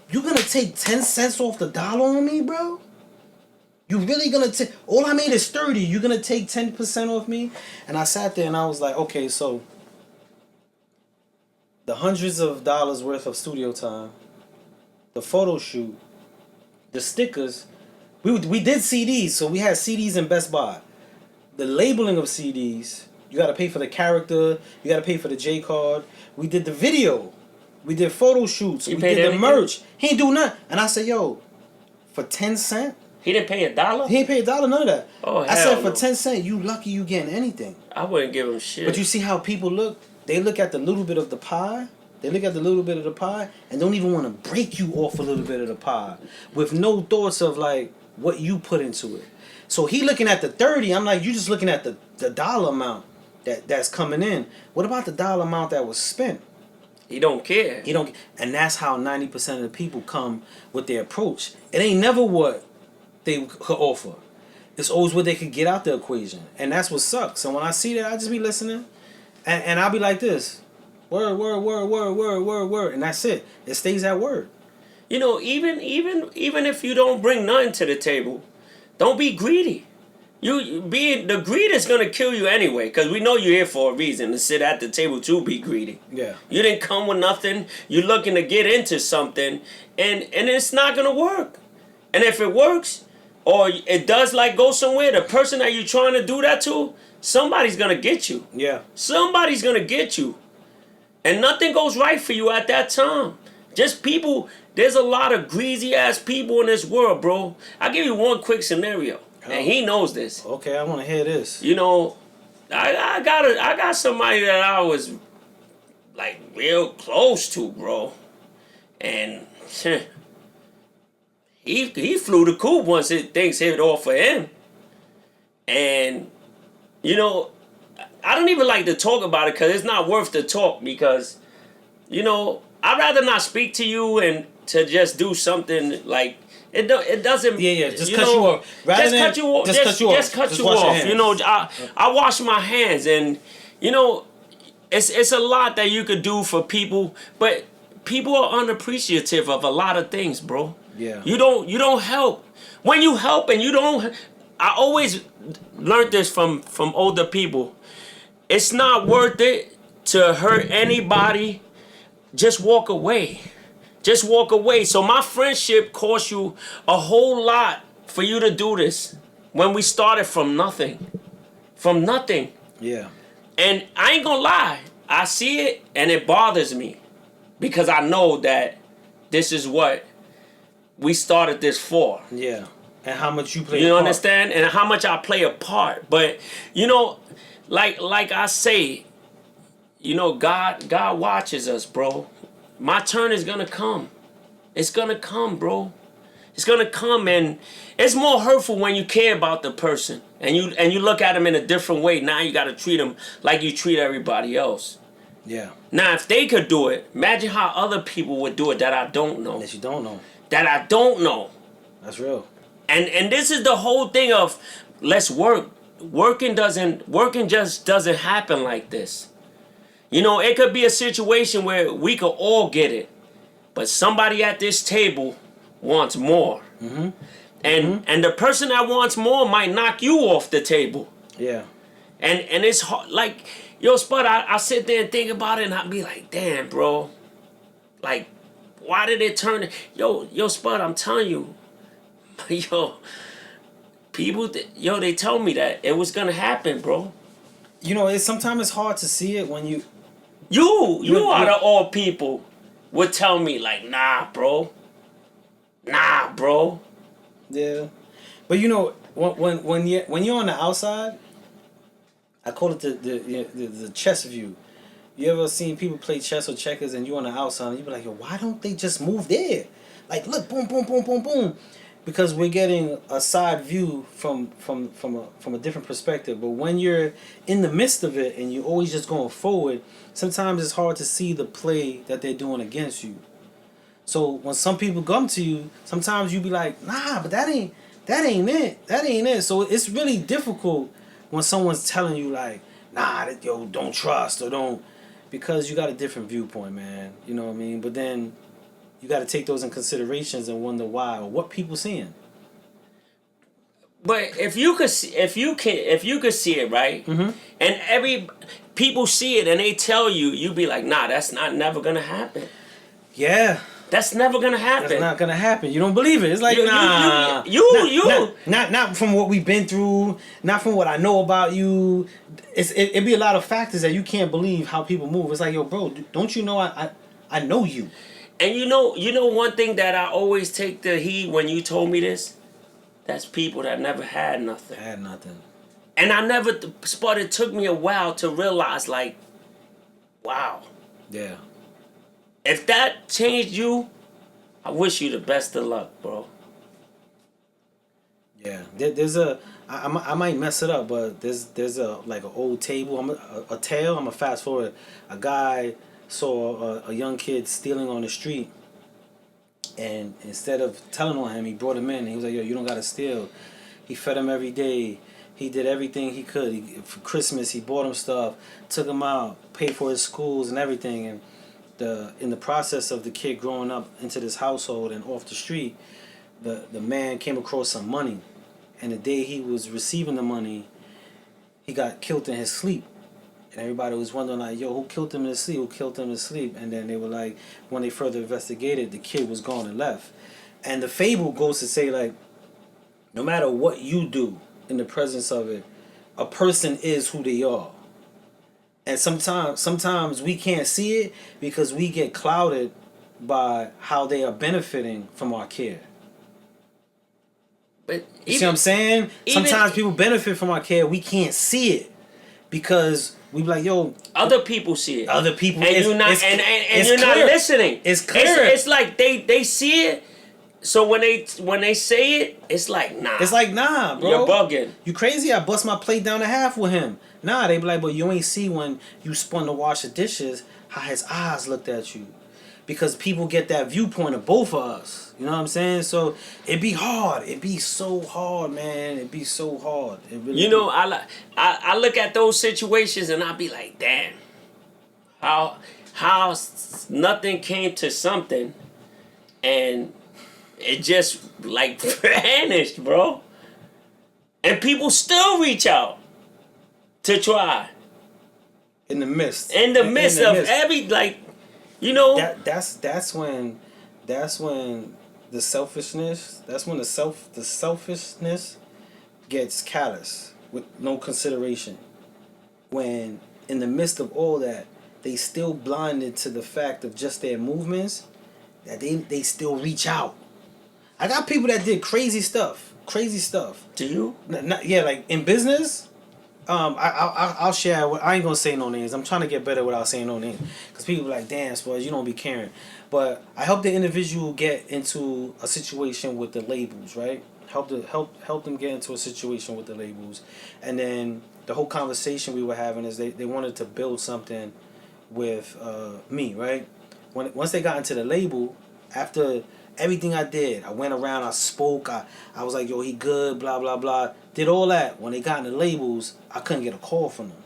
S1: You gonna take 10 cents off the dollar on me, bro? You really gonna take? All I made is 30. You gonna take 10% off me?" And I sat there and I was like, "Okay, so the hundreds of dollars worth of studio time, the photo shoot, the stickers. We did CDs, so we had CDs in Best Buy. The labeling of CDs, you got to pay for the character, you got to pay for the J card. We did the video, we did photo shoots, we did the merch. He ain't do nothing. And I said, "Yo, for 10 cents."
S2: He didn't pay $1?
S1: He ain't pay $1, none of that.
S2: Oh, hell
S1: I said, for
S2: no.
S1: 10 cents, you lucky you getting anything.
S2: I wouldn't give him shit.
S1: But you see how people look? They look at the little bit of the pie. They look at the little bit of the pie and don't even want to break you off a little bit of the pie with no thoughts of like what you put into it. So he looking at the 30. I'm like, you just looking at the dollar amount that's coming in. What about the dollar amount that was spent?
S2: He don't care.
S1: He don't, and that's how 90% of the people come with their approach. It ain't never what they could offer. It's always what they could get out the equation, and that's what sucks. And when I see that, I just be listening, and I'll be like this. Word, word, word, word, word, word, word, and that's it. It stays at word.
S2: You know, even if you don't bring nothing to the table, don't be greedy. The greed is gonna kill you anyway, cause we know you're here for a reason, to sit at the table to be greedy.
S1: Yeah.
S2: You didn't come with nothing. You're looking to get into something, and it's not gonna work. And if it works, or it does like go somewhere, the person that you're trying to do that to, somebody's gonna get you.
S1: Yeah.
S2: Somebody's gonna get you. And nothing goes right for you at that time. Just people, there's a lot of greasy ass people in this world, bro. I'll give you one quick scenario. And he knows this.
S1: Okay, I want to hear this.
S2: You know, I got somebody that I was like real close to, bro. And he flew the coop once things hit off for him. And, you know, I don't even like to talk about it because it's not worth the talk because, you know, I'd rather not speak to you and to just do something like it doesn't.
S1: Yeah, just cut you off.
S2: Just cut you off. Just cut you off. You know, I wash my hands, and you know, it's a lot that you could do for people, but people are unappreciative of a lot of things, bro.
S1: Yeah.
S2: You don't help. When you help and you don't, I always learned this from older people. It's not worth it to hurt anybody. Just walk away. Just walk away. So my friendship cost you a whole lot for you to do this. When we started from nothing. From nothing.
S1: Yeah.
S2: And I ain't gonna lie. I see it and it bothers me. Because I know that this is what we started this for.
S1: Yeah. And how much you play
S2: You understand? And how much I play a part. But, you know, like I say, you know, God watches us, bro. My turn is gonna come. It's gonna come, bro. It's gonna come, and it's more hurtful when you care about the person and you look at them in a different way. Now you gotta treat them like you treat everybody else.
S1: Yeah.
S2: Now if they could do it, imagine how other people would do it that I don't know.
S1: That you don't know.
S2: That I don't know.
S1: That's real.
S2: And this is the whole thing of let's work. Working just doesn't happen like this. You know, it could be a situation where we could all get it, but somebody at this table wants more.
S1: Mm-hmm.
S2: And the person that wants more might knock you off the table.
S1: Yeah.
S2: And it's hard, like, yo, Spud, I sit there and think about it and I be like, damn, bro. Like, why did it turn? Yo, Spud, I'm telling you. Yo, People, they told me that it was gonna happen, bro.
S1: You know, sometimes it's hard to see it when you.
S2: You out of all people would tell me like, nah, bro.
S1: Yeah, but you know, when you're on the outside, I call it the chess view. You ever seen people play chess or checkers and you on the outside and you be like, yo, why don't they just move there? Like, look, boom, boom, boom, boom, boom. Because we're getting a side view from a different perspective. But when you're in the midst of it and you're always just going forward, sometimes it's hard to see the play that they're doing against you. So when some people come to you, sometimes you be like, nah, but that ain't it. So it's really difficult when someone's telling you like, nah, yo, don't trust or don't, because you got a different viewpoint, man. You know what I mean? But then you got to take those in considerations and wonder why or what people seeing.
S2: But if you could see it, right,
S1: Mm-hmm.
S2: and people see it and they tell you, you be like, nah, that's never gonna happen.
S1: Yeah.
S2: That's never gonna happen.
S1: That's not gonna happen. You don't believe it. It's like, nah. Not from what we've been through. Not from what I know about you. It'd be a lot of factors that you can't believe how people move. It's like, yo, bro, don't you know I know you.
S2: And you know one thing that I always take the heat when you told me this? That's people that never had nothing.
S1: Had nothing.
S2: And I never, but it took me a while to realize, like, wow.
S1: Yeah.
S2: If that changed you, I wish you the best of luck, bro.
S1: Yeah. There's I might mess it up, but there's a like an old table. A tale. I'm gonna fast forward. A guy saw a young kid stealing on the street, and instead of telling on him, he brought him in. And he was like, "Yo, you don't gotta steal." He fed him every day. He did everything he could. For Christmas, he bought him stuff, took him out, paid for his schools and everything. And in the process of the kid growing up into this household and off the street, the man came across some money. And the day he was receiving the money, he got killed in his sleep. And everybody was wondering, like, yo, who killed him in his sleep? Who killed him in his sleep? And then they were like, when they further investigated, the kid was gone and left. And the fable goes to say, like, no matter what you do in the presence of it, a person is who they are. And sometimes we can't see it because we get clouded by how they are benefiting from our care.
S2: But
S1: You see what I'm saying? Sometimes people benefit from our care. We can't see it because we be like, yo.
S2: Other people see it.
S1: Other people.
S2: And you're not, and you're not listening.
S1: It's clear.
S2: It's like they see it. So when they say it, it's like, nah.
S1: It's like, nah, bro.
S2: You're bugging.
S1: You crazy? I bust my plate down to half with him. Nah, they be like, but you ain't see when you spun to wash the dishes how his eyes looked at you. Because people get that viewpoint of both of us. You know what I'm saying? So it be hard. It be so hard, man. It be so hard. It really
S2: You know, I look at those situations and I be like, damn. How nothing came to something and it just like vanished, bro. And people still reach out to try.
S1: in the midst.
S2: In the midst of every, like, you know.
S1: That's when the selfishness. That's when the selfishness gets callous with no consideration. When in the midst of all that, they still blinded to the fact of just their movements, that they still reach out. I got people that did crazy stuff.
S2: Do you?
S1: Yeah, like in business. I'll share. I ain't gonna say no names. I'm trying to get better without saying no names, because people be like, "Damn, Spurs, you don't be caring." But I help the individual get into a situation with the labels, right? Help them get into a situation with the labels, and then the whole conversation we were having is they wanted to build something with me, right? Once they got into the label, after everything I did, I went around, I spoke, I was like, yo, he good, blah, blah, blah. Did all that. When they got in the labels, I couldn't get a call from them.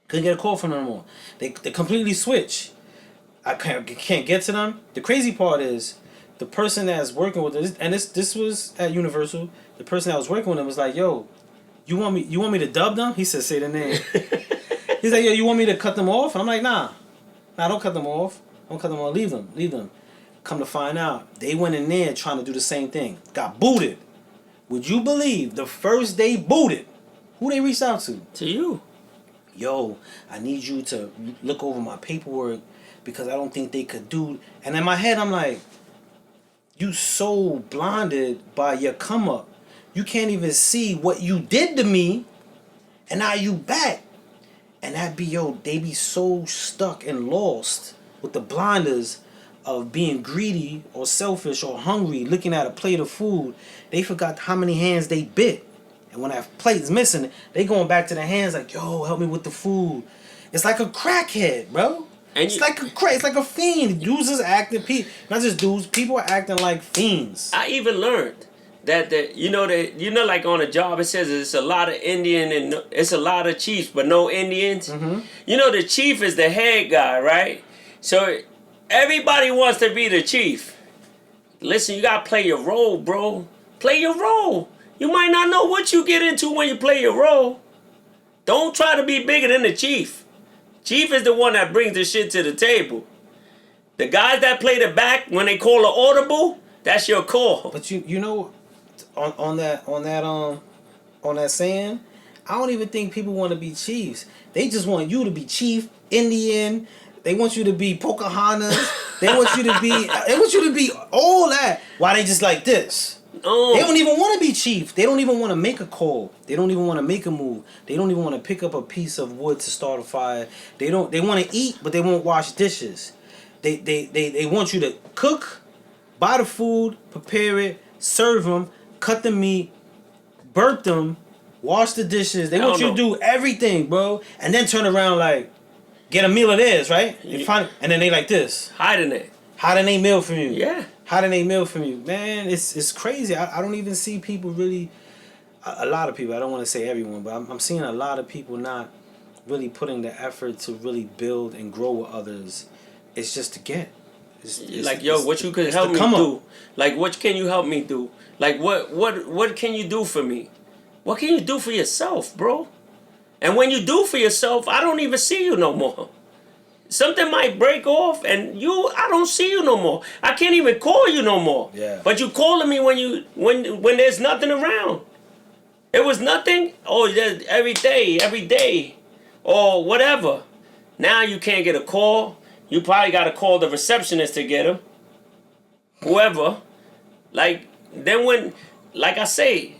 S1: Couldn't get a call from them anymore. They completely switched. I can't get to them. The crazy part is, the person that's working with this, and this was at Universal, the person that was working with them was like, yo, you want me to dub them? He said, say the name. He's like, yo, you want me to cut them off? And I'm like, nah, don't cut them off. Don't cut them off. Leave them. Come to find out, they went in there trying to do the same thing. Got booted. Would you believe the first day booted, who they reached out to?
S2: To you.
S1: Yo, I need you to look over my paperwork because I don't think they could do. And in my head, I'm like, you so blinded by your come up. You can't even see what you did to me, and now you back. And that be, yo, they be so stuck and lost with the blinders of being greedy or selfish or hungry, looking at a plate of food. They forgot how many hands they bit. And when that plate's missing, they going back to the hands like, yo, help me with the food. It's like a crackhead, bro. It's like a fiend. Dudes is acting, not just dudes, people are acting like fiends.
S2: I even learned that like on a job it says it's a lot of Indian and it's a lot of chiefs but no Indians.
S1: Mm-hmm.
S2: You know the chief is the head guy, right? So everybody wants to be the chief. Listen, you gotta play your role, bro. Play your role. You might not know what you get into when you play your role. Don't try to be bigger than the chief. Chief is the one that brings the shit to the table. The guys that play the back when they call an audible, that's your call.
S1: But you know, on that saying, I don't even think people want to be chiefs. They just want you to be chief, Indian. They want you to be Pocahontas. They want you to be all that. Why they just like this?
S2: Oh.
S1: They don't even want to be chief. They don't even want to make a call. They don't even want to make a move. They don't even want to pick up a piece of wood to start a fire. They want to eat, but they won't wash dishes. They want you to cook, buy the food, prepare it, serve them, cut the meat, burp them, wash the dishes. They want you to do everything, bro. And then turn around like, get a meal of theirs, right? And then they like this.
S2: Hiding it.
S1: Hiding a meal from you.
S2: Yeah.
S1: Hiding a meal from you. Man, it's crazy. I don't even see people really, a lot of people, I don't want to say everyone, but I'm seeing a lot of people not really putting the effort to really build and grow with others. It's just to get.
S2: What you could help me do? Like, what can you help me do? Like, what can you do for me? What can you do for yourself, bro? And when you do for yourself, I don't even see you no more. Something might break off, and I don't see you no more. I can't even call you no more.
S1: Yeah.
S2: But you calling me when there's nothing around. It was nothing. Oh, every day, or whatever. Now you can't get a call. You probably got to call the receptionist to get him. Whoever. Like, then when, like I say,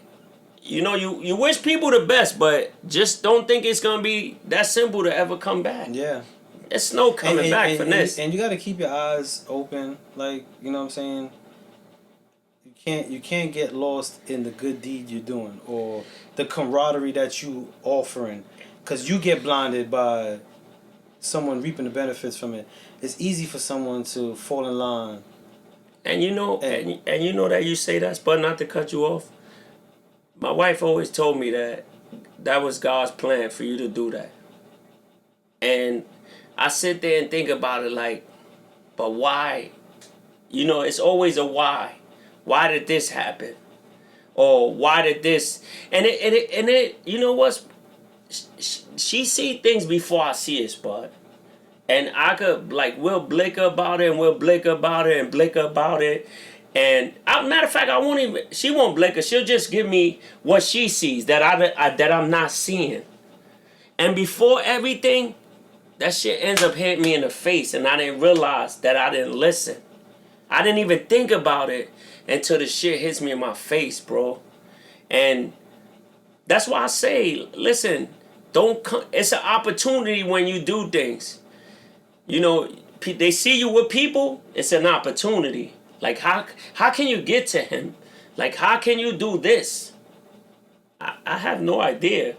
S2: you wish people the best, but just don't think it's going to be that simple to ever come back.
S1: Yeah.
S2: It's no coming back from this.
S1: And you got to keep your eyes open. Like, you know what I'm saying? You can't get lost in the good deed you're doing or the camaraderie that you offering. Because you get blinded by someone reaping the benefits from it. It's easy for someone to fall in line.
S2: And you know that you say that, but not to cut you off. My wife always told me that was God's plan for you to do that. And I sit there and think about it like, but why? It's always a why. Why did this happen? Or why did this? And it you know what? She see things before I see it, Spud. And I could, we'll blink about it, and we'll blink about it, and blink about it. And, matter of fact, she won't blink it. She'll just give me what she sees that I'm not seeing. And before everything, that shit ends up hitting me in the face, and I didn't realize that I didn't listen. I didn't even think about it until the shit hits me in my face, bro. And that's why I say, listen, it's an opportunity when you do things. They see you with people, it's an opportunity. Like, how can you get to him? Like, how can you do this? I have no idea.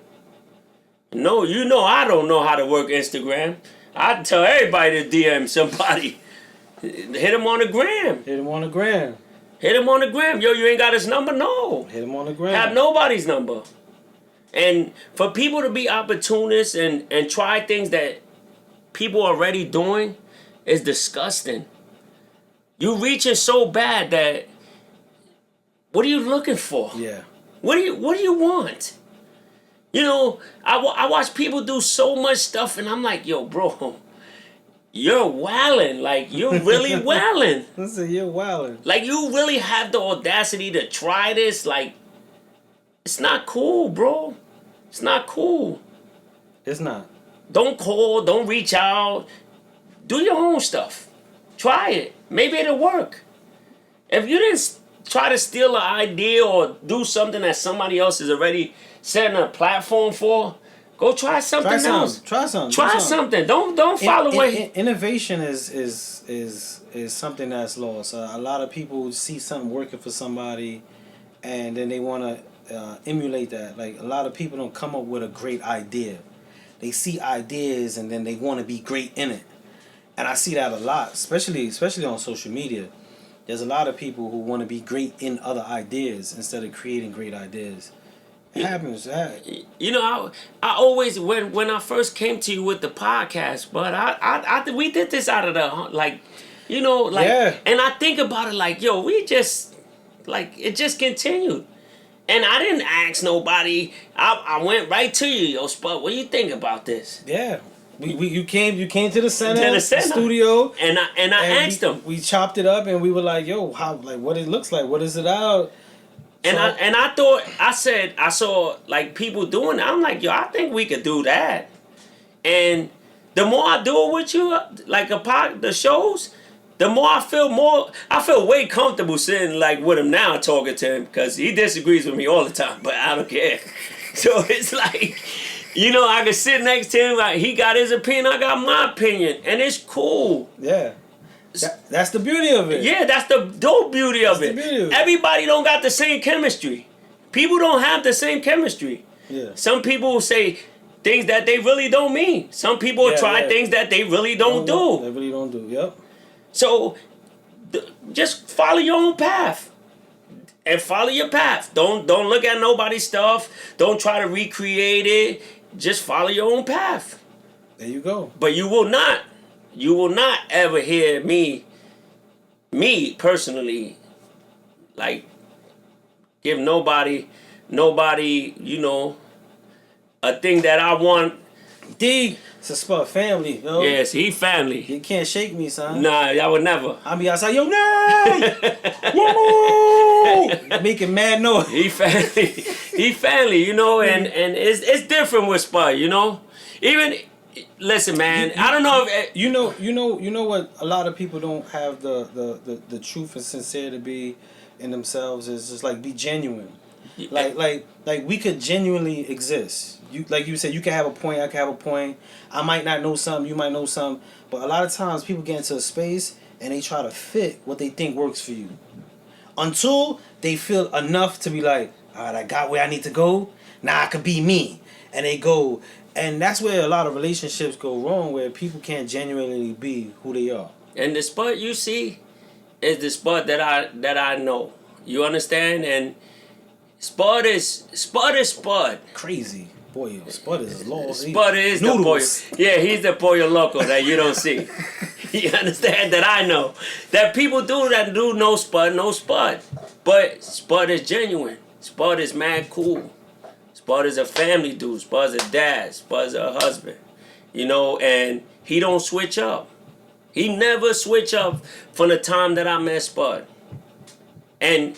S2: No, I don't know how to work Instagram. I tell everybody to DM somebody. Hit him on the gram.
S1: Hit him on the gram.
S2: Hit him on the gram. Yo, you ain't got his number? No.
S1: Hit him on the gram.
S2: Have nobody's number. And for people to be opportunists and try things that people are already doing is disgusting. You reaching so bad that what are you looking for?
S1: Yeah.
S2: What do you want? I watch people do so much stuff and I'm like, yo, bro, you're wilding. Like, you're really wilding.
S1: Listen, you're wilding.
S2: Like, you really have the audacity to try this? Like, It's not cool, bro. It's not cool.
S1: It's not.
S2: Don't call. Don't reach out. Do your own stuff. Try it. Maybe it'll work. If you didn't try to steal an idea or do something that somebody else is already setting a platform for, go try something else.
S1: Try something.
S2: Try something. Don't follow what.
S1: Innovation is something that's lost. A lot of people see something working for somebody, and then they want to emulate that. Like, a lot of people don't come up with a great idea. They see ideas and then they want to be great in it. And I see that a lot, especially on social media. There's a lot of people who want to be great in other ideas instead of creating great ideas. It happens.
S2: You know, I always when I first came to you with the podcast, but we did this out of the like, you know, like,
S1: Yeah.
S2: And I think about it like, yo, we just like it just continued. And I didn't ask nobody. I went right to you, yo, Spud. What do you think about this?
S1: Yeah. You came to the center,
S2: To the center.
S1: studio,
S2: And I asked them.
S1: We chopped it up and we were like, yo, how, like, what it looks like, what is it out?
S2: And
S1: So-
S2: I thought, I saw like people doing it. I'm like, yo, I think we could do that. And the more I do it with you, like the shows, the more I feel way comfortable sitting like with him now talking to him because he disagrees with me all the time, but I don't care. So it's like, you know, I can sit next to him, like he got his opinion, I got my opinion, and it's cool.
S1: Yeah. That's the beauty of it.
S2: Yeah, that's the dope beauty of it.
S1: the beauty of it.
S2: Everybody don't got the same chemistry. People don't have the same chemistry.
S1: Yeah.
S2: Some people will say things that they really don't mean. Some people will try things that they really don't do.
S1: They really don't do. Yep.
S2: So just follow your own path. And follow your path. Don't look at nobody's stuff. Don't try to recreate it. Just follow your own path.
S1: There you go.
S2: But you will not ever hear me personally, like, give nobody, you know, a thing that I want.
S1: D, it's a Spud family, yo.
S2: Yes, he family.
S1: You can't shake me, son.
S2: Nah, I would never.
S1: I'll be outside, yo, no! Whoa! Making mad noise.
S2: He family, you know, and it's different with Spud, you know. Even listen, man, I don't know if
S1: You know what? A lot of people don't have the truth and sincerity to be in themselves. Is just like be genuine. Like we could genuinely exist. You like you said, you can have a point. I can have a point. I might not know something. You might know something. But a lot of times people get into a space and they try to fit what they think works for you. Until they feel enough to be like, all right, I got where I need to go. Now I can be me. And they go. And that's where a lot of relationships go wrong, where people can't genuinely be who they are.
S2: and the Spud you see is the Spud that I know. You understand? And Spud is Spud.
S1: Crazy. Boy, Spud is lost.
S2: Spud is the pollo. Yeah, he's the pollo loco that you don't see. You understand that I know that people do know Spud, but Spud is genuine. Spud is mad cool. Spud is a family dude. Spud's a dad. Spud's a husband. You know, and he don't switch up. He never switch up from the time that I met Spud. And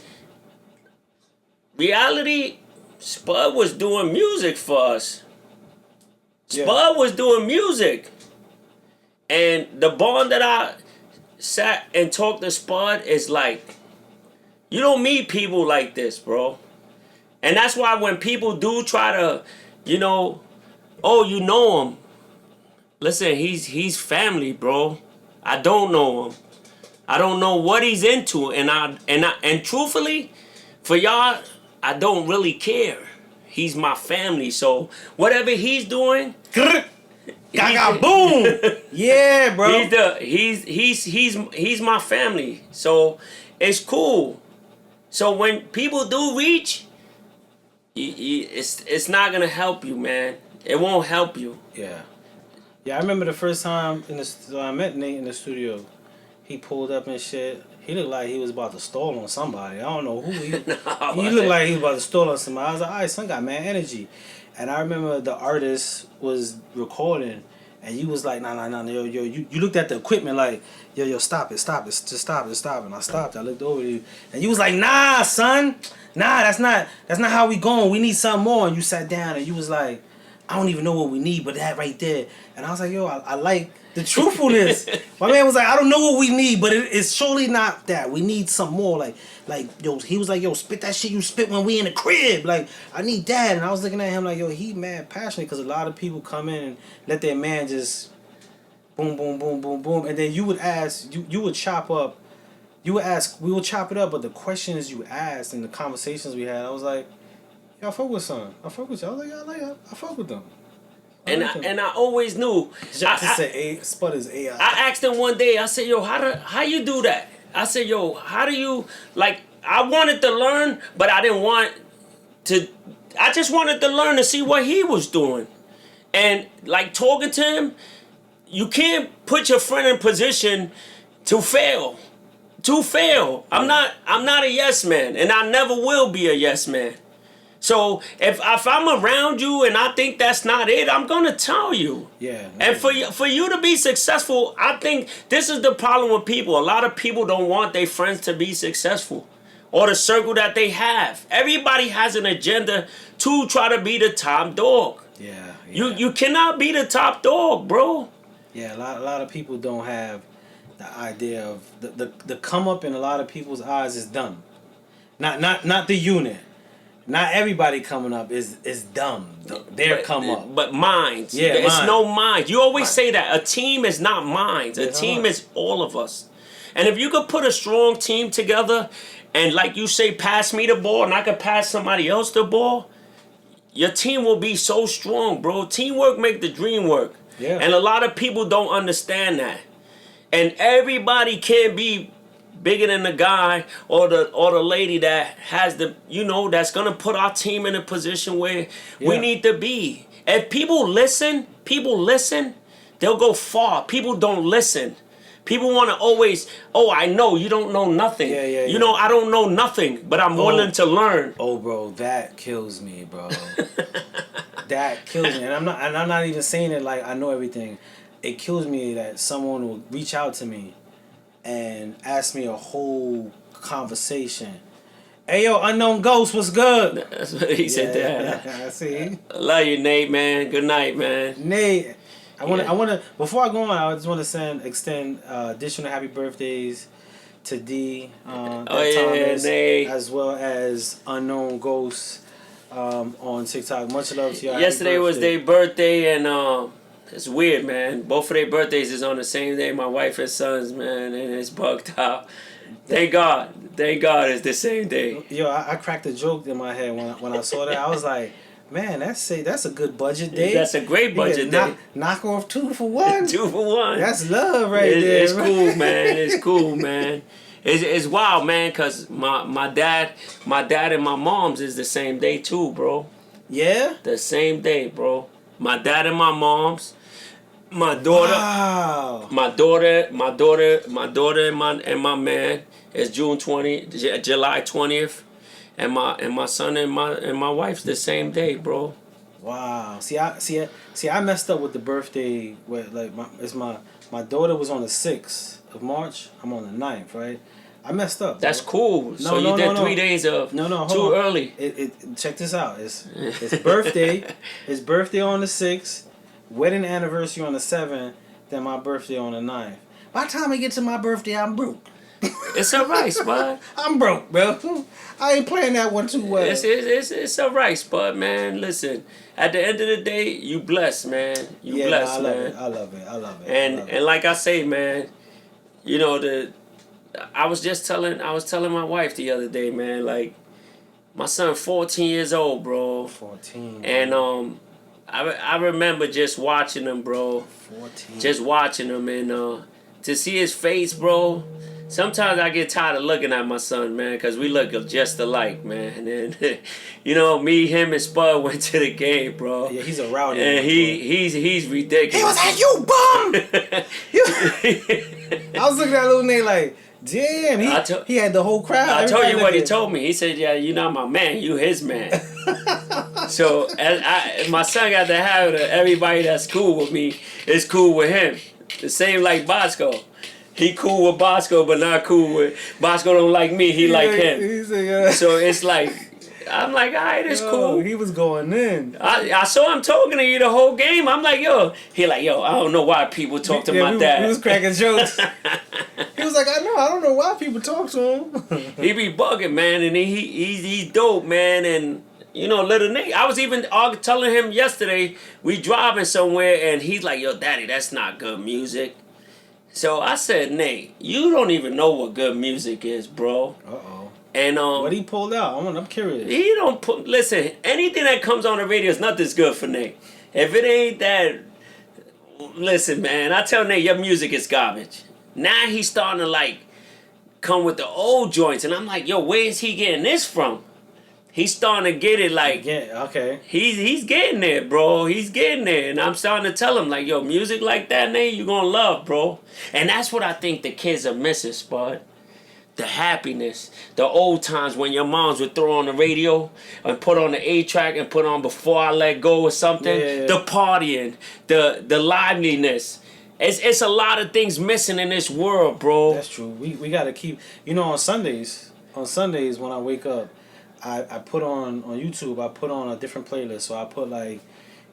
S2: reality, Spud was doing music for us. Spud was doing music. And the bond that I sat and talked to Spud is like, you don't meet people like this, bro. And that's why when people do try to, you know, oh, you know him. Listen, he's family, bro. I don't know him. I don't know what he's into, and truthfully, for y'all, I don't really care. He's my family, so whatever he's doing,
S1: Gaga boom! Yeah, bro.
S2: He's my family, so it's cool. So when people do reach, it's not gonna help you, man. It won't help you.
S1: Yeah. Yeah, I remember the first time I met Nate in the studio. He pulled up and shit. He looked like he was about to stall on somebody. I don't know who he. He looked like he was about to stall on somebody. I was like, all right, son got mad energy. And I remember the artist was recording, And you was like, nah, yo, you looked at the equipment like, yo, stop it, just stop it. And I stopped. I looked over at you, and you was like, nah, son, nah, that's not how we going. We need something more. And you sat down, and you was like, I don't even know what we need, but that right there. And I was like, yo, I like the truthfulness. My man was like, I don't know what we need, but it's surely not that. We need some more. Like, yo, he was like, yo, spit that shit you spit when we in the crib. Like, I need that. And I was looking at him like, yo, he mad passionate because a lot of people come in and let their man just boom, boom, boom, boom, boom. And then you would ask, you would chop up, you would ask, we would chop it up, but the questions you asked and the conversations we had, I was like, yo, I fuck with son. I fuck with you. I was like, I fuck with them.
S2: And I always knew.
S1: Spud is AI.
S2: I asked him one day. I said, "Yo, how you do that?" I said, "Yo, how do you like?" I wanted to learn, but I didn't want to. I just wanted to learn to see what he was doing, and like talking to him, you can't put your friend in position to fail. I'm not a yes man, and I never will be a yes man. So if I'm around you and I think that's not it, I'm gonna tell you.
S1: Yeah.
S2: And for you to be successful, I think this is the problem with people. A lot of people don't want their friends to be successful, or the circle that they have. Everybody has an agenda to try to be the top dog.
S1: Yeah.
S2: You cannot be the top dog, bro.
S1: Yeah, a lot of people don't have the idea of the come up in a lot of people's eyes is dumb. Not the unit. Not everybody coming up is dumb. Their come up.
S2: But minds.
S1: Yeah,
S2: it's
S1: mind.
S2: no minds. You always say that. A team is not minds. A team is all of us. And if you could put a strong team together and like you say, pass me the ball and I could pass somebody else the ball, your team will be so strong, bro. Teamwork make the dream work.
S1: Yeah.
S2: And a lot of people don't understand that. And everybody can't be bigger than the guy or the lady that has the, that's gonna put our team in a position where we need to be. If people listen, they'll go far. People don't listen. People want to always, I know you don't know nothing.
S1: Yeah.
S2: I don't know nothing, but I'm willing to learn.
S1: Oh, bro, that kills me, bro. That kills me, and I'm not even saying it like I know everything. It kills me that someone will reach out to me and ask me a whole conversation. Hey, yo, Unknown Ghost, what's good?
S2: That's what he said there.
S1: I see.
S2: I love you, Nate, man. Good night, man.
S1: Nate, I wanna before I go on, I just wanna extend additional happy birthdays to D, Thomas,
S2: Nate.
S1: as well as Unknown Ghost on TikTok. Much love to y'all.
S2: Yesterday was their birthday, and it's weird, man. Both of their birthdays is on the same day. My wife and sons, man, and it's bugged out. Thank God it's the same day.
S1: Yo, I cracked a joke in my head when I saw that. I was like, man, that's a good budget day.
S2: That's a great budget day.
S1: Knock off 2 for 1.
S2: 2 for 1.
S1: That's love there.
S2: It's cool, man. It's cool, man. It's wild, man, cause my dad and my mom's is the same day too, bro.
S1: Yeah.
S2: The same day, bro. My dad and my mom's. My daughter,
S1: wow.
S2: my daughter, and my man is July 20th, and my son and my wife's the same day, bro.
S1: Wow. See, I messed up with the birthday. Where my daughter was on the 6th of March. I'm on the 9th, right? I messed up.
S2: That's cool. So you did 3 days of too early.
S1: Check this out. It's birthday. His birthday on the 6th. Wedding anniversary on the 7th, then my birthday on the 9th. By the time I get to my birthday, I'm broke.
S2: It's alright, Spud.
S1: I'm broke, bro. I ain't playing that one too well.
S2: It's alright, Spud, man. Listen, at the end of the day, you blessed, man. You blessed, man.
S1: I love it.
S2: And like I say, man, I was telling my wife the other day, man, like my son 14 years old, bro.
S1: 14.
S2: And I remember just watching him, bro.
S1: 14.
S2: Just watching him, and to see his face, bro. Sometimes I get tired of looking at my son, man, because we look just alike, man. And me, him, and Spud went to the game, bro.
S1: Yeah, he's a rowdy.
S2: And he's ridiculous.
S1: He was like, "You bum!" I was looking at little nigga like, damn. He had the whole crowd.
S2: I told you what he told me. He said, "Yeah, you're not my man. You his man." So and my son got the habit of everybody that's cool with me is cool with him. The same like Bosco. He cool with Bosco, but not cool with Bosco. Don't like me. He like him. So it's like I'm like, all right, it's cool.
S1: He was going in.
S2: I saw him talking to you the whole game. I'm like, yo. He like, yo. I don't know why people talk to my dad.
S1: He was cracking jokes. He was like, I don't know why people talk to him.
S2: He be bugging, man, and he's dope, man, and. You know, little Nate. I was even telling him yesterday, we driving somewhere, and he's like, yo, daddy, that's not good music. So I said, Nate, you don't even know what good music is, bro.
S1: Uh-oh.
S2: And
S1: what he pulled out? I'm curious.
S2: He don't put. Listen, anything that comes on the radio is nothing's good for Nate. If it ain't that, listen, man. I tell Nate, your music is garbage. Now he's starting to like come with the old joints, and I'm like, yo, where is he getting this from? He's starting to get it like
S1: okay.
S2: He's getting there, bro. He's getting there, and I'm starting to tell him like, yo, music like that, Nate, you gonna love, bro. And that's what I think the kids are missing, Spud. The happiness, the old times when your moms would throw on the radio and put on the A-track and put on Before I Let Go or something.
S1: Yeah.
S2: The partying, the liveliness. It's a lot of things missing in this world, bro.
S1: That's true. We gotta keep. On Sundays when I wake up, I put on YouTube. I put on a different playlist. So I put like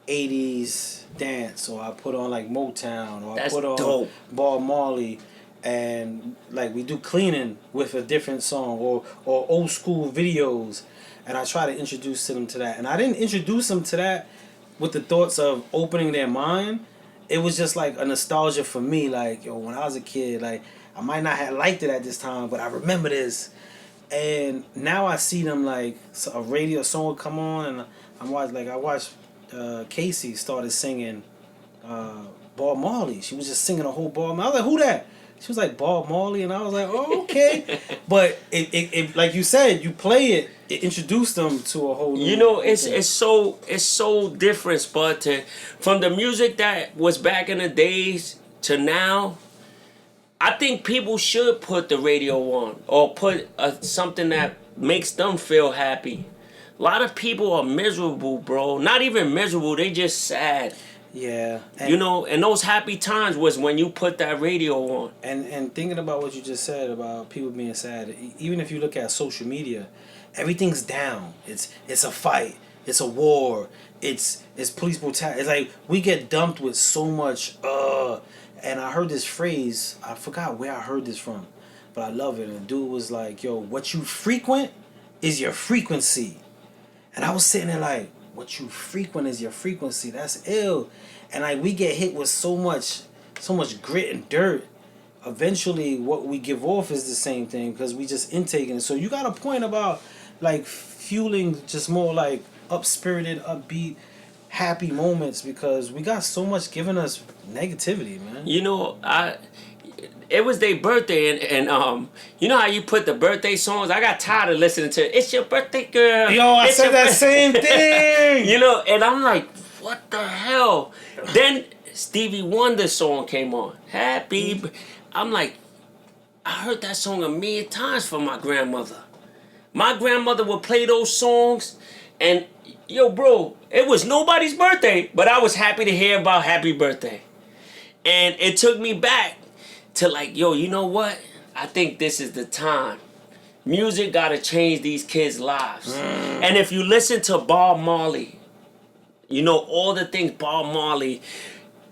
S1: 80s dance, or I put on like Motown, or
S2: That's
S1: I put on
S2: dope.
S1: Bob Marley. And like we do cleaning with a different song, or old school videos, and I try to introduce them to that. And I didn't introduce them to that with the thoughts of opening their mind. It was just like a nostalgia for me. Like, yo, when I was a kid, like I might not have liked it at this time, but I remember this. And now I see them like a radio song would come on, and I watched Casey started singing Bob Marley. She was just singing a whole Bob Marley. I was like, who that? She was like, Bob Marley, and I was like, oh, okay. But it like you said, you play it, it introduced them to a whole new
S2: it's so different, Spud, from the music that was back in the days to now. I think people should put the radio on, or put something that makes them feel happy. A lot of people are miserable, bro. Not even miserable, they just sad.
S1: Yeah.
S2: And those happy times was when you put that radio on.
S1: And thinking about what you just said about people being sad, even if you look at social media, everything's down. It's a fight. It's a war. It's police brutality. It's like we get dumped with so much and I heard this phrase, I forgot where I heard this from, but I love it. And the dude was like, yo, what you frequent is your frequency. And I was sitting there like, what you frequent is your frequency. That's ill. And like we get hit with so much grit and dirt. Eventually what we give off is the same thing, because we just intaking it. So you got a point about like fueling just more like up-spirited, upbeat, happy moments, because we got so much giving us negativity, man.
S2: It was their birthday, and you know how you put the birthday songs? I got tired of listening to It's Your Birthday, Girl.
S1: Yo, I said that same thing.
S2: And I'm like, what the hell? Then Stevie Wonder song came on. I'm like, I heard that song a million times from my grandmother. My grandmother would play those songs, and yo, bro, it was nobody's birthday, but I was happy to hear about Happy Birthday. And it took me back to like, yo, you know what? I think this is the time. Music gotta change these kids' lives. And if you listen to Bob Marley, all the things Bob Marley,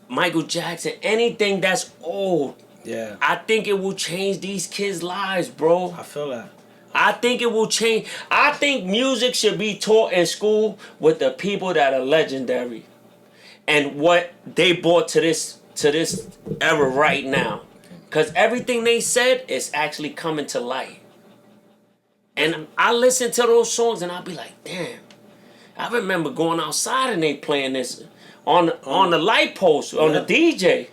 S2: Michael Jackson, anything that's old,
S1: yeah,
S2: I think it will change these kids' lives, bro.
S1: I feel that.
S2: I think it will change. I think music should be taught in school with the people that are legendary and what they brought to this era right now. Because everything they said is actually coming to light. And I listen to those songs and I'll be like, damn. I remember going outside and they playing this on the light post, on the DJ.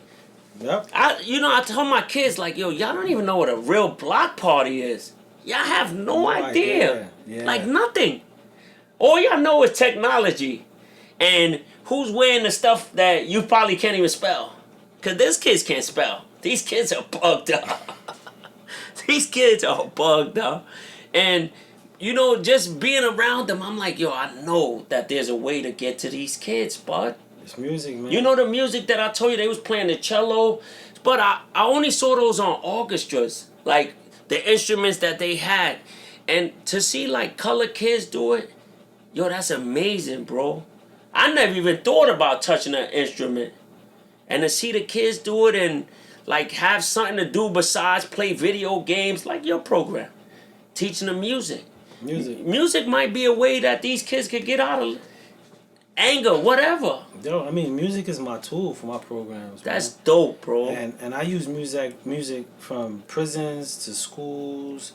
S1: Yep.
S2: I tell my kids, like, yo, y'all don't even know what a real block party is. Y'all have no idea.
S1: Yeah.
S2: Like nothing. All y'all know is technology. And who's wearing the stuff that you probably can't even spell. Because these kids can't spell. These kids are bugged up. These kids are bugged up. And, just being around them, I'm like, yo, I know that there's a way to get to these kids, bud.
S1: It's music, man.
S2: You know the music that I told you they was playing the cello, but I only saw those on orchestras, like the instruments that they had, and to see like color kids do it, yo, that's amazing, bro. I never even thought about touching an instrument, and to see the kids do it and like have something to do besides play video games, like your program, teaching them music. Music might be a way that these kids could get out of anger, whatever.
S1: Yo, I mean, music is my tool for my programs.
S2: That's
S1: man.
S2: dope, bro.
S1: And I use music from prisons to schools,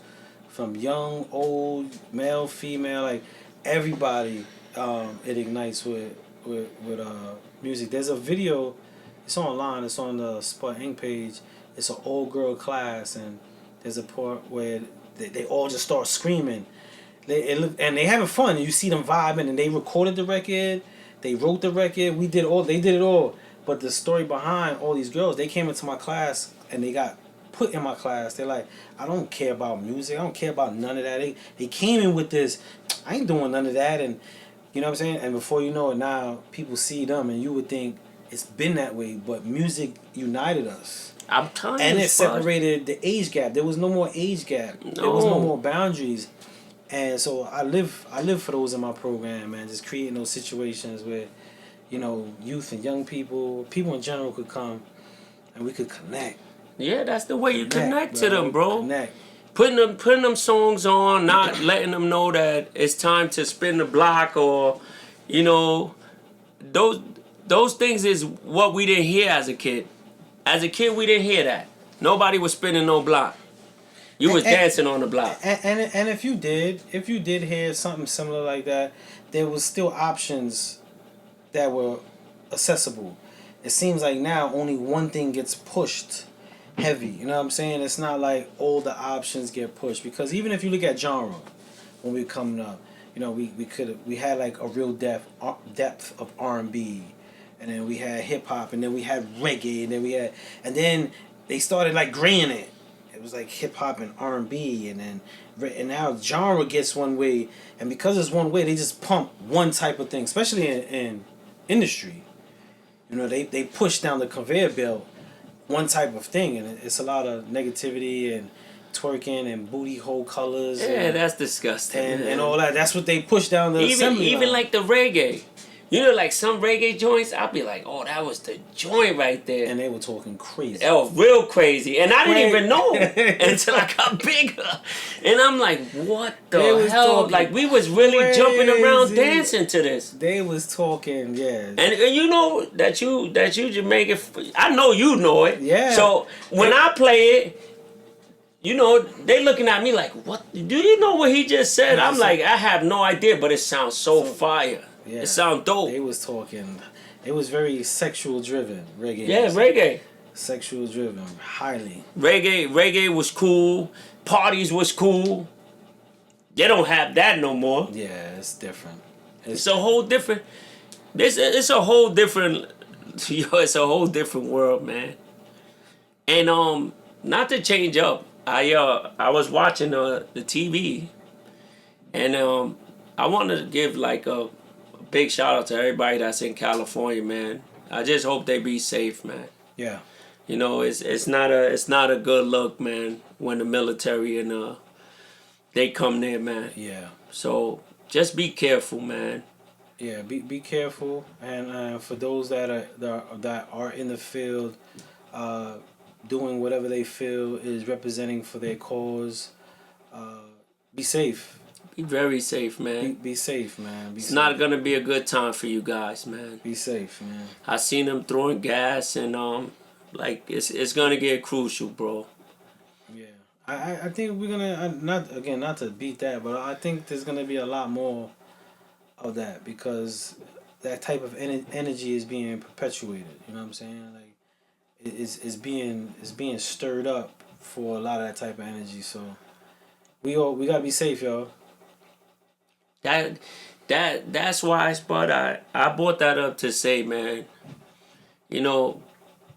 S1: from young, old, male, female, like everybody. It ignites with music. There's a video. It's online. It's on the Spot Inc. page. It's an old girl class, and there's a part where they all just start screaming. And they having fun. You see them vibing, and they recorded the record. They wrote the record. They did it all. But the story behind all these girls, they came into my class and they got put in my class. They're like, I don't care about music. I don't care about none of that. They came in with this, I ain't doing none of that. And you know what I'm saying? And before you know it, now people see them, and you would think it's been that way. But music united us.
S2: I'm telling you,
S1: and it separated the age gap. There was no more age gap.
S2: No.
S1: There was no more boundaries. And so I live for those in my program, man. Just creating those situations where, youth and young people in general could come, and we could connect.
S2: Yeah, that's the way you connect to them, bro.
S1: Connect.
S2: Putting them songs on, not letting them know that it's time to spin the block, or, those things is what we didn't hear as a kid. As a kid, we didn't hear that. Nobody was spinning no block. You was dancing on the block.
S1: And if you did hear something similar like that, there was still options that were accessible. It seems like now only one thing gets pushed heavy. You know what I'm saying? It's not like all the options get pushed, because even if you look at genre, when we were coming up, we had like a real depth of R&B, and then we had hip hop, and then we had reggae, and then they started like graying it. It was like hip hop and R&B, and now genre gets one way, and because it's one way, they just pump one type of thing, especially in industry. They push down the conveyor belt one type of thing, and it's a lot of negativity and twerking and booty hole colors.
S2: Yeah, that's disgusting.
S1: And all that. That's what they push down the assembly line.
S2: Even like the reggae. Like some reggae joints, I'll be like, oh, that was the joint right there.
S1: And they were talking crazy.
S2: Oh, real crazy. And I didn't even know until I got bigger. And I'm like, what the hell? Like, we was really jumping around dancing to this.
S1: They was talking, yeah.
S2: And you know that you Jamaican, I know you know it.
S1: Yeah.
S2: So when I play it, they looking at me like, what? Do you know what he just said? I'm like, I have no idea, but it sounds so fire. Yeah. It sounds dope.
S1: They was talking. It was very sexual driven, reggae.
S2: Yeah, reggae.
S1: Sexual driven, highly.
S2: Reggae was cool. Parties was cool. They don't have that no more.
S1: Yeah, it's different.
S2: It's a whole different. It's a whole different. It's a whole different world, man. And not to change up, I was watching the TV, and I wanted to give like a big shout out to everybody that's in California, man. I just hope they be safe, man.
S1: Yeah.
S2: It's not a good look, man, when the military and they come there, man.
S1: Yeah.
S2: So just be careful, man.
S1: Yeah, be careful, and for those that are in the field, doing whatever they feel is representing for their cause, be safe.
S2: Be very safe, man.
S1: Be safe, man.
S2: It's not gonna be a good time for you guys, man.
S1: Be safe, man.
S2: I seen them throwing gas, and it's gonna get crucial, bro.
S1: Yeah, I think we're gonna not to beat that, but I think there's gonna be a lot more of that, because that type of energy is being perpetuated. You know what I'm saying? Like, it's being stirred up for a lot of that type of energy. So we gotta be safe, y'all.
S2: That's why, Spud, I brought that up to say, man,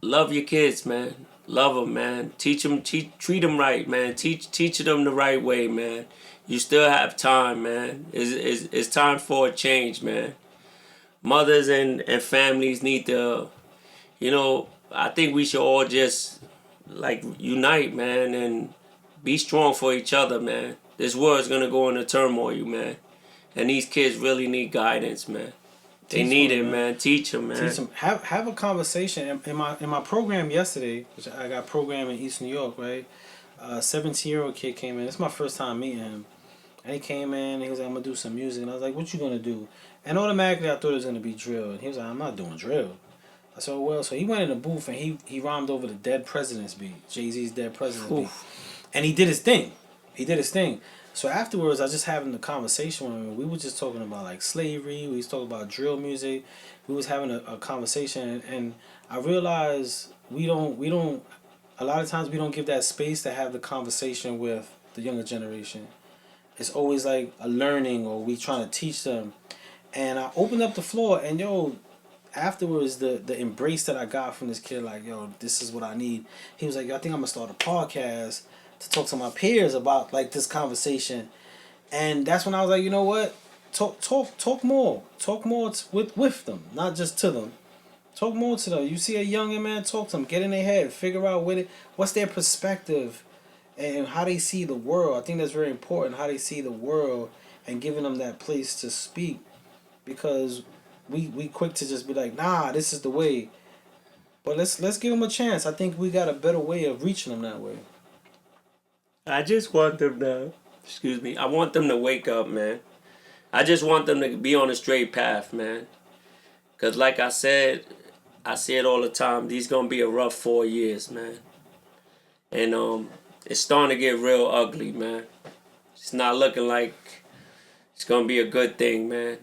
S2: love your kids, man. Love them, man. Treat them right, man. Teach them the right way, man. You still have time, man. It's time for a change, man. Mothers and families need to, I think we should all just like unite, man, and be strong for each other, man. This world's gonna go into turmoil, man, and these kids really need guidance, man. They need it, man. Teach them, man.
S1: Teach them. Have a conversation. In my program yesterday, which I got programmed in East New York, right? A 17-year-old kid came in. It's my first time meeting him. And he came in and he was like, I'm going to do some music. And I was like, what you going to do? And automatically I thought it was going to be drill. And he was like, I'm not doing drill. I said, well, so he went in the booth and he rhymed over the Dead Presidents beat. Jay-Z's Dead Presidents beat. And he did his thing. So afterwards, I just having the conversation with him. We were just talking about like slavery. We was talking about drill music. We was having a conversation. And I realized a lot of times we don't give that space to have the conversation with the younger generation. It's always like a learning or we trying to teach them. And I opened up the floor and afterwards the embrace that I got from this kid, like, this is what I need. He was like, I think I'm gonna start a podcast to talk to my peers about like this conversation. And that's when I was like, you know what? Talk more. Talk more with them, not just to them. Talk more to them. You see a young man, talk to them. Get in their head. Figure out what's their perspective and how they see the world. I think that's very important, how they see the world and giving them that place to speak. Because we quick to just be like, nah, this is the way. But let's give them a chance. I think we got a better way of reaching them that way.
S2: I just want them to, I want them to wake up, man. I just want them to be on a straight path, man. Because like I said, I say it all the time, these going to be a rough 4 years, man. And it's starting to get real ugly, man. It's not looking like it's going to be a good thing, man.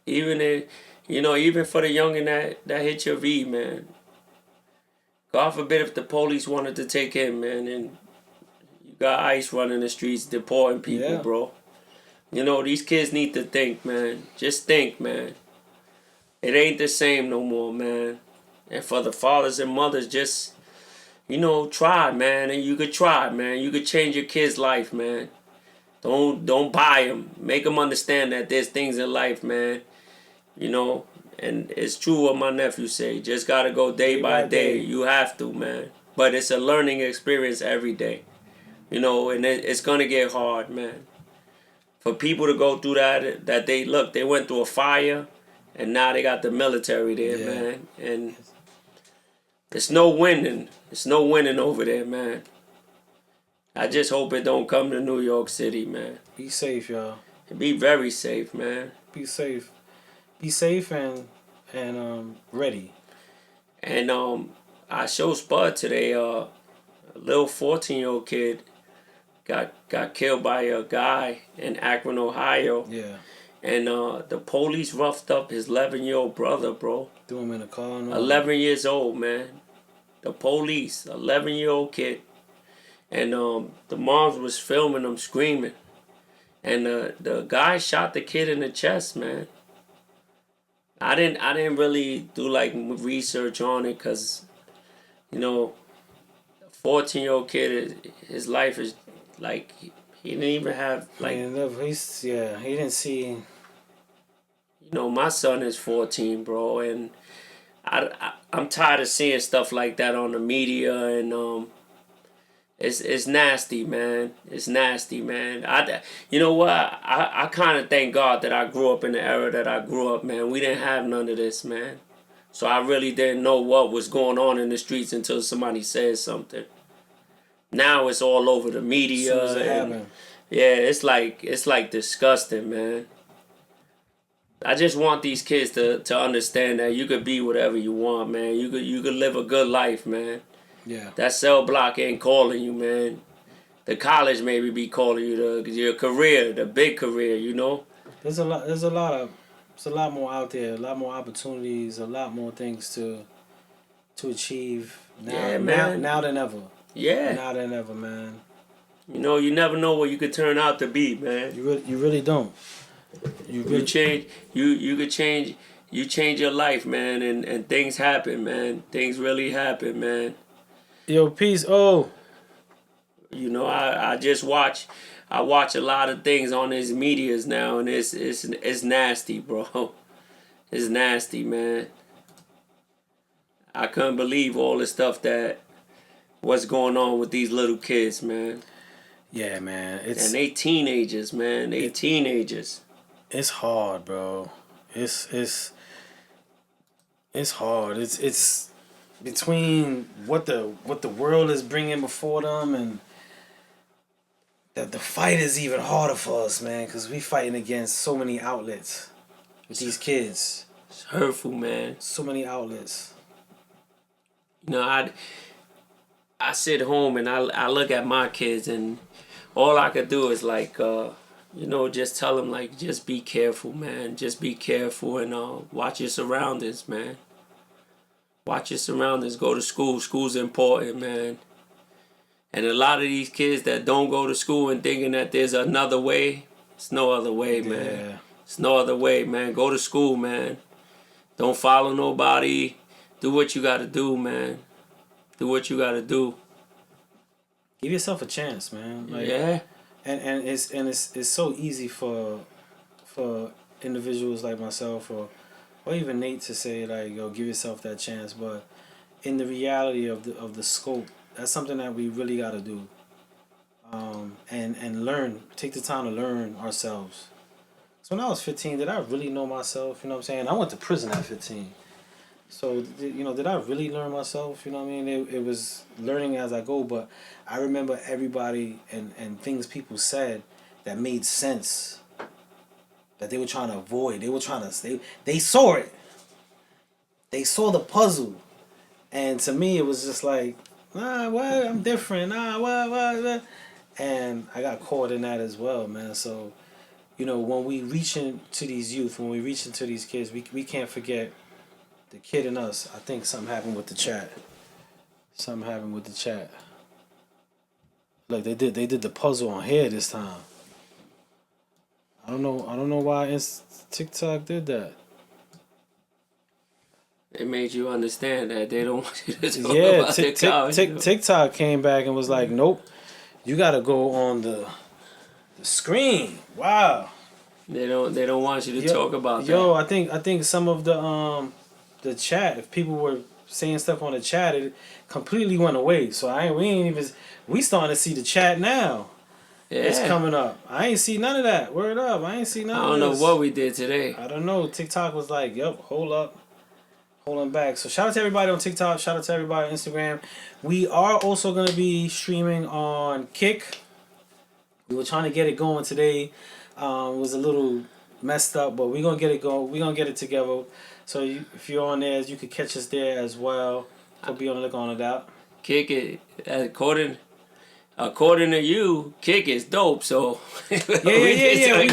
S2: Even for the youngin' that hit your V, man. God forbid if the police wanted to take him, man, and you got ICE running the streets deporting people, bro. These kids need to think, man. Just think, man. It ain't the same no more, man. And for the fathers and mothers, just, try, man. And you could try, man. You could change your kid's life, man. Don't buy them. Make them understand that there's things in life, man. And it's true what my nephew say. Just gotta go day by day. You have to, man. But it's a learning experience every day. And it's gonna get hard, man. For people to go through that they went through a fire, and now they got the military there, man. And it's no winning. It's no winning over there, man. I just hope it don't come to New York City, man.
S1: Be safe, y'all.
S2: Be very safe, man.
S1: Be safe. Be safe and ready.
S2: And I showed Spud today. A little 14-year-old kid got killed by a guy in Akron, Ohio.
S1: Yeah.
S2: And the police roughed up his 11-year-old brother, bro.
S1: Threw him in a car.
S2: 11 years old, man. The police, 11-year-old kid. And the moms was filming him screaming. And the guy shot the kid in the chest, man. I didn't really do like research on it because, a 14-year-old kid, his life is like he didn't even have like.
S1: He didn't see.
S2: My son is 14, bro, and I'm tired of seeing stuff like that on the media, and it's nasty, man. It's nasty, man. You know what? I kind of thank God that I grew up in the era that I grew up, man. We didn't have none of this, man. So I really didn't know what was going on in the streets until somebody said something. Now it's all over the media.
S1: As soon as it happened.
S2: Yeah, it's like disgusting, man. I just want these kids to understand that you could be whatever you want, man. You could live a good life, man.
S1: Yeah.
S2: That cell block ain't calling you, man. The college maybe be calling you, your career, the big career,
S1: There's a lot more out there, a lot more opportunities, a lot more things to achieve now than ever.
S2: Yeah.
S1: Now than ever, man.
S2: You never know what you could turn out to be, man.
S1: You really don't. You
S2: change your life, man, and things happen, man. Things really happen, man.
S1: Yo, peace. Oh.
S2: I just watch I watch a lot of things on these medias now, and it's nasty, bro. It's nasty, man. I couldn't believe all the stuff that what's going on with these little kids, man.
S1: Yeah, man.
S2: And they teenagers, man. They teenagers.
S1: It's hard, bro. It's hard. It's between what the world is bringing before them, and the fight is even harder for us, man, because we fighting against so many outlets with these kids.
S2: It's hurtful, man.
S1: So many outlets.
S2: You know, I sit home and I look at my kids, and all I could do is like, just tell them like, just be careful, man. Just be careful and watch your surroundings, man. Watch your surroundings. Go to school. School's important, man. And a lot of these kids that don't go to school and thinking that there's another way, it's no other way, man.
S1: Yeah.
S2: It's no other way, man. Go to school, man. Don't follow nobody. Do what you gotta do, man. Do what you gotta do.
S1: Give yourself a chance, man. Like,
S2: yeah.
S1: And it's so easy for individuals like myself or even Nate to say like, yo, give yourself that chance. But in the reality of the scope, that's something that we really gotta do. And learn. Take the time to learn ourselves. So when I was 15, did I really know myself? You know what I'm saying? I went to prison at 15. So, did I really learn myself? You know what I mean? It was learning as I go, but I remember everybody and things people said that made sense, that they were trying to avoid. They were trying to, they saw it. They saw the puzzle. And to me, it was just like, what? I'm different. What? And I got caught in that as well, man. So, when we reach into these youth, when we reach into these kids, we can't forget the kid in us. I think something happened with the chat. Look, they did the puzzle on here this time. I don't know why TikTok did that.
S2: It made you understand that they don't want you to talk about their college.
S1: TikTok came back and was like, nope, you gotta go on the screen. Wow.
S2: They don't want you to talk about that.
S1: I think some of the chat, if people were saying stuff on the chat, it completely went away. So we starting to see the chat now. Yeah. It's coming up. I ain't see none of that. Word up. I ain't see none of this.
S2: I don't know what we did today.
S1: I don't know. TikTok was like, yep, hold up. Holding back. So shout out to everybody on TikTok. Shout out to everybody on Instagram. We are also going to be streaming on Kick. We were trying to get it going today. It was a little messed up, but we're going to get it going. We're going to get it together. So if you're on there, you could catch us there as well. So be on the look on that.
S2: Kick it. According to you, Kick is dope. So
S1: yeah. We're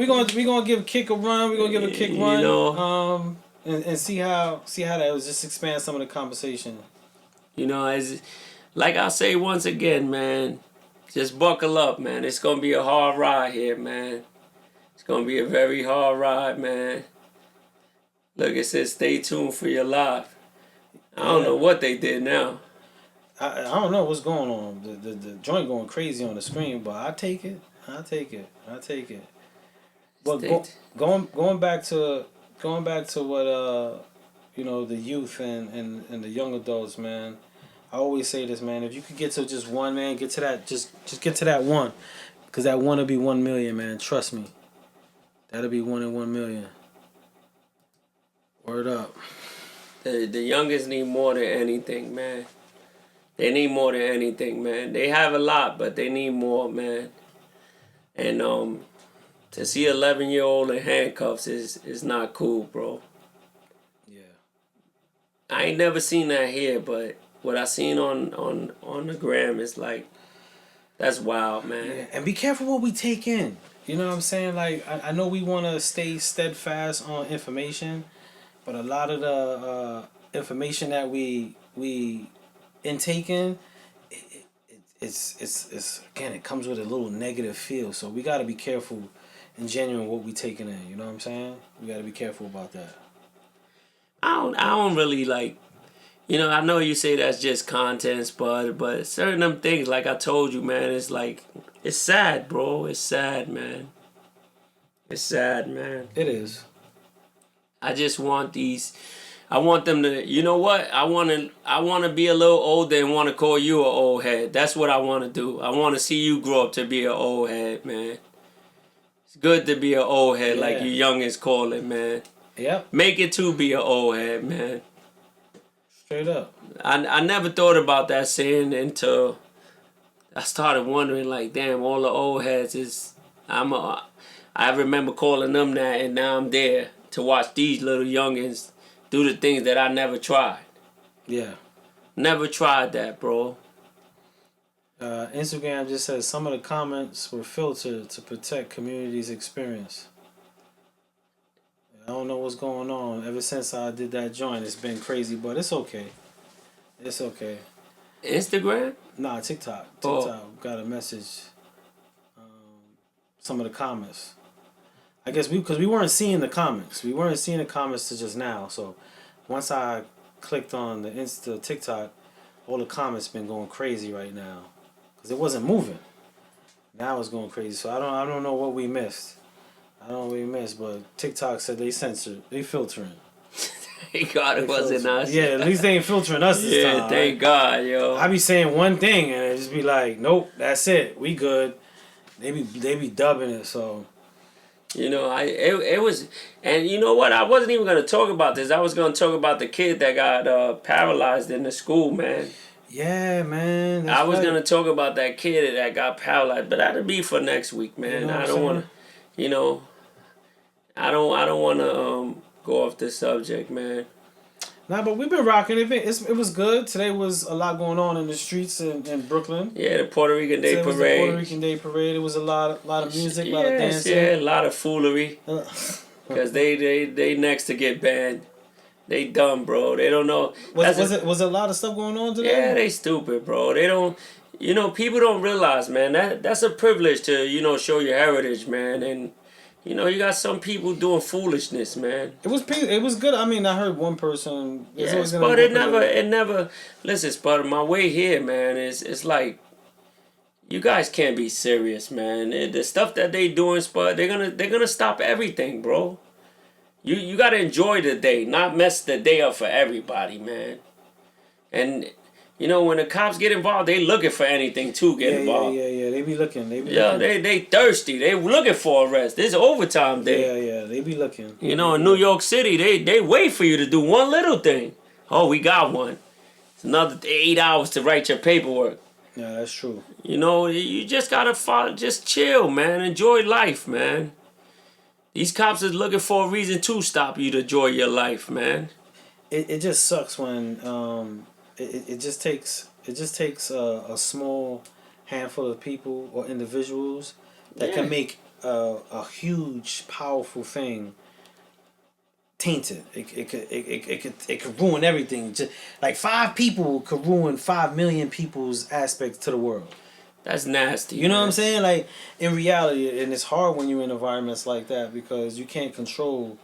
S1: gonna give Kick a run. We're gonna give a Kick run. And see how that was. Just expand some of the conversation.
S2: As like I say once again, man, just buckle up, man. It's gonna be a hard ride here, man. It's gonna be a very hard ride, man. Look, it says stay tuned for your live. I don't know what they did now.
S1: I don't know what's going on. The joint going crazy on the screen, but I take it. But going back to what the youth and the young adults, man. I always say this, man. If you could get to just one, man, get to that. Just get to that one, because that one will be 1 million, man. Trust me. That'll be 1 in 1 million. Word up.
S2: The youngest need more than anything, man. They need more than anything, man. They have a lot, but they need more, man. And to see 11-year-old in handcuffs is not cool, bro.
S1: Yeah.
S2: I ain't never seen that here, but what I seen on the gram is like, that's wild, man.
S1: Yeah. And be careful what we take in. You know what I'm saying? Like, I know we want to stay steadfast on information, but a lot of the information that we intake in, it's again, it comes with a little negative feel. So we got to be careful and genuine what we taking in. You know what I'm saying? We got to be careful about that.
S2: I don't really like, You know, I know you say that's just content, Spud, but certain them things, like I told you, man, it's like, it's sad, bro. It's sad, man. It's sad, man.
S1: It is.
S2: I just want these. I want them to. You know what? I want to. I want to be a little older and want to call you an old head. That's what I want to do. I want to see you grow up to be an old head, man. It's good to be an old head, like your youngest call it, man.
S1: Yep.
S2: Make it to be an old head, man.
S1: Straight up.
S2: I never thought about that saying until I started wondering, like, damn, all the old heads is. I remember calling them that, and now I'm there to watch these little youngins do the things that I never tried.
S1: Yeah.
S2: Never tried that, bro.
S1: Instagram just says some of the comments were filtered to protect community's experience. I don't know what's going on. Ever since I did that joint, it's been crazy, but it's okay. It's okay.
S2: Instagram?
S1: Nah, TikTok. Got a message. Some of the comments. I guess because we weren't seeing the comments. We weren't seeing the comments to just now. So once I clicked on the TikTok, all the comments been going crazy right now because it wasn't moving. Now it's going crazy. So I don't know what we missed. I don't know what we missed, but TikTok said they censored, they filtering.
S2: Thank God it wasn't us.
S1: Yeah, at least they ain't filtering us this time.
S2: Yeah, thank God, yo.
S1: I be saying one thing and it just be like, nope, that's it, we good. They be dubbing it, so.
S2: You know, it was, and you know what? I wasn't even gonna talk about this. I was gonna talk about the kid that got paralyzed in the school, man.
S1: Yeah, man.
S2: I was gonna talk about that kid that got paralyzed, but that'll be for next week, man.
S1: You know
S2: I don't want to, you know, I don't want to go off the subject, man.
S1: Nah, but we've been rocking it. It was good. Today was a lot going on in the streets in Brooklyn.
S2: Yeah, the Puerto Rican Day
S1: Today
S2: Parade.
S1: was the Puerto Rican Day Parade. It was a lot of music, a lot of dancing.
S2: Yeah, a lot of foolery. Because they next to get banned. They dumb, bro. They don't know.
S1: Was it a lot of stuff going on today?
S2: Yeah, they stupid, bro. They don't. You know, people don't realize, man. That's a privilege to show your heritage, man. And you got some people doing foolishness, man.
S1: It was good. I mean, I heard one person.
S2: Yes, but it never. Listen, Spud, my way here, man, it's like you guys can't be serious, man. The stuff that they doing, Spud, they're gonna stop everything, bro. You gotta enjoy the day, not mess the day up for everybody, man. And when the cops get involved, they looking for anything to get involved.
S1: Yeah. They be looking.
S2: They thirsty. They looking for arrest. It's overtime day.
S1: Yeah. They be looking.
S2: In New York City, they wait for you to do one little thing. Oh, we got one. It's another 8 hours to write your paperwork.
S1: Yeah, that's true.
S2: You just gotta just chill, man. Enjoy life, man. These cops is looking for a reason to stop you to enjoy your life, man.
S1: It just sucks when it just takes a small handful of people or individuals that can make a huge, powerful thing tainted. It could ruin everything. Just like 5 people could ruin 5 million people's aspects to the world.
S2: That's nasty.
S1: You know what I'm saying? Like, in reality, and it's hard when you're in environments like that because you can't control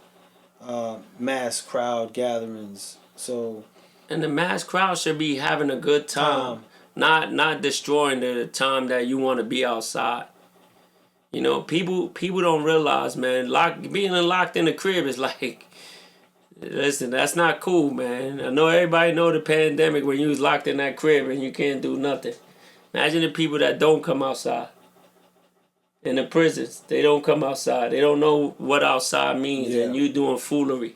S1: mass crowd gatherings. So.
S2: And the mass crowd should be having a good time. Not destroying the time that you want to be outside. People don't realize, man, being locked in the crib is like, listen, that's not cool, man. I know everybody know the pandemic when you was locked in that crib and you can't do nothing. Imagine the people that don't come outside. In the prisons, they don't come outside. They don't know what outside means, and you doing foolery.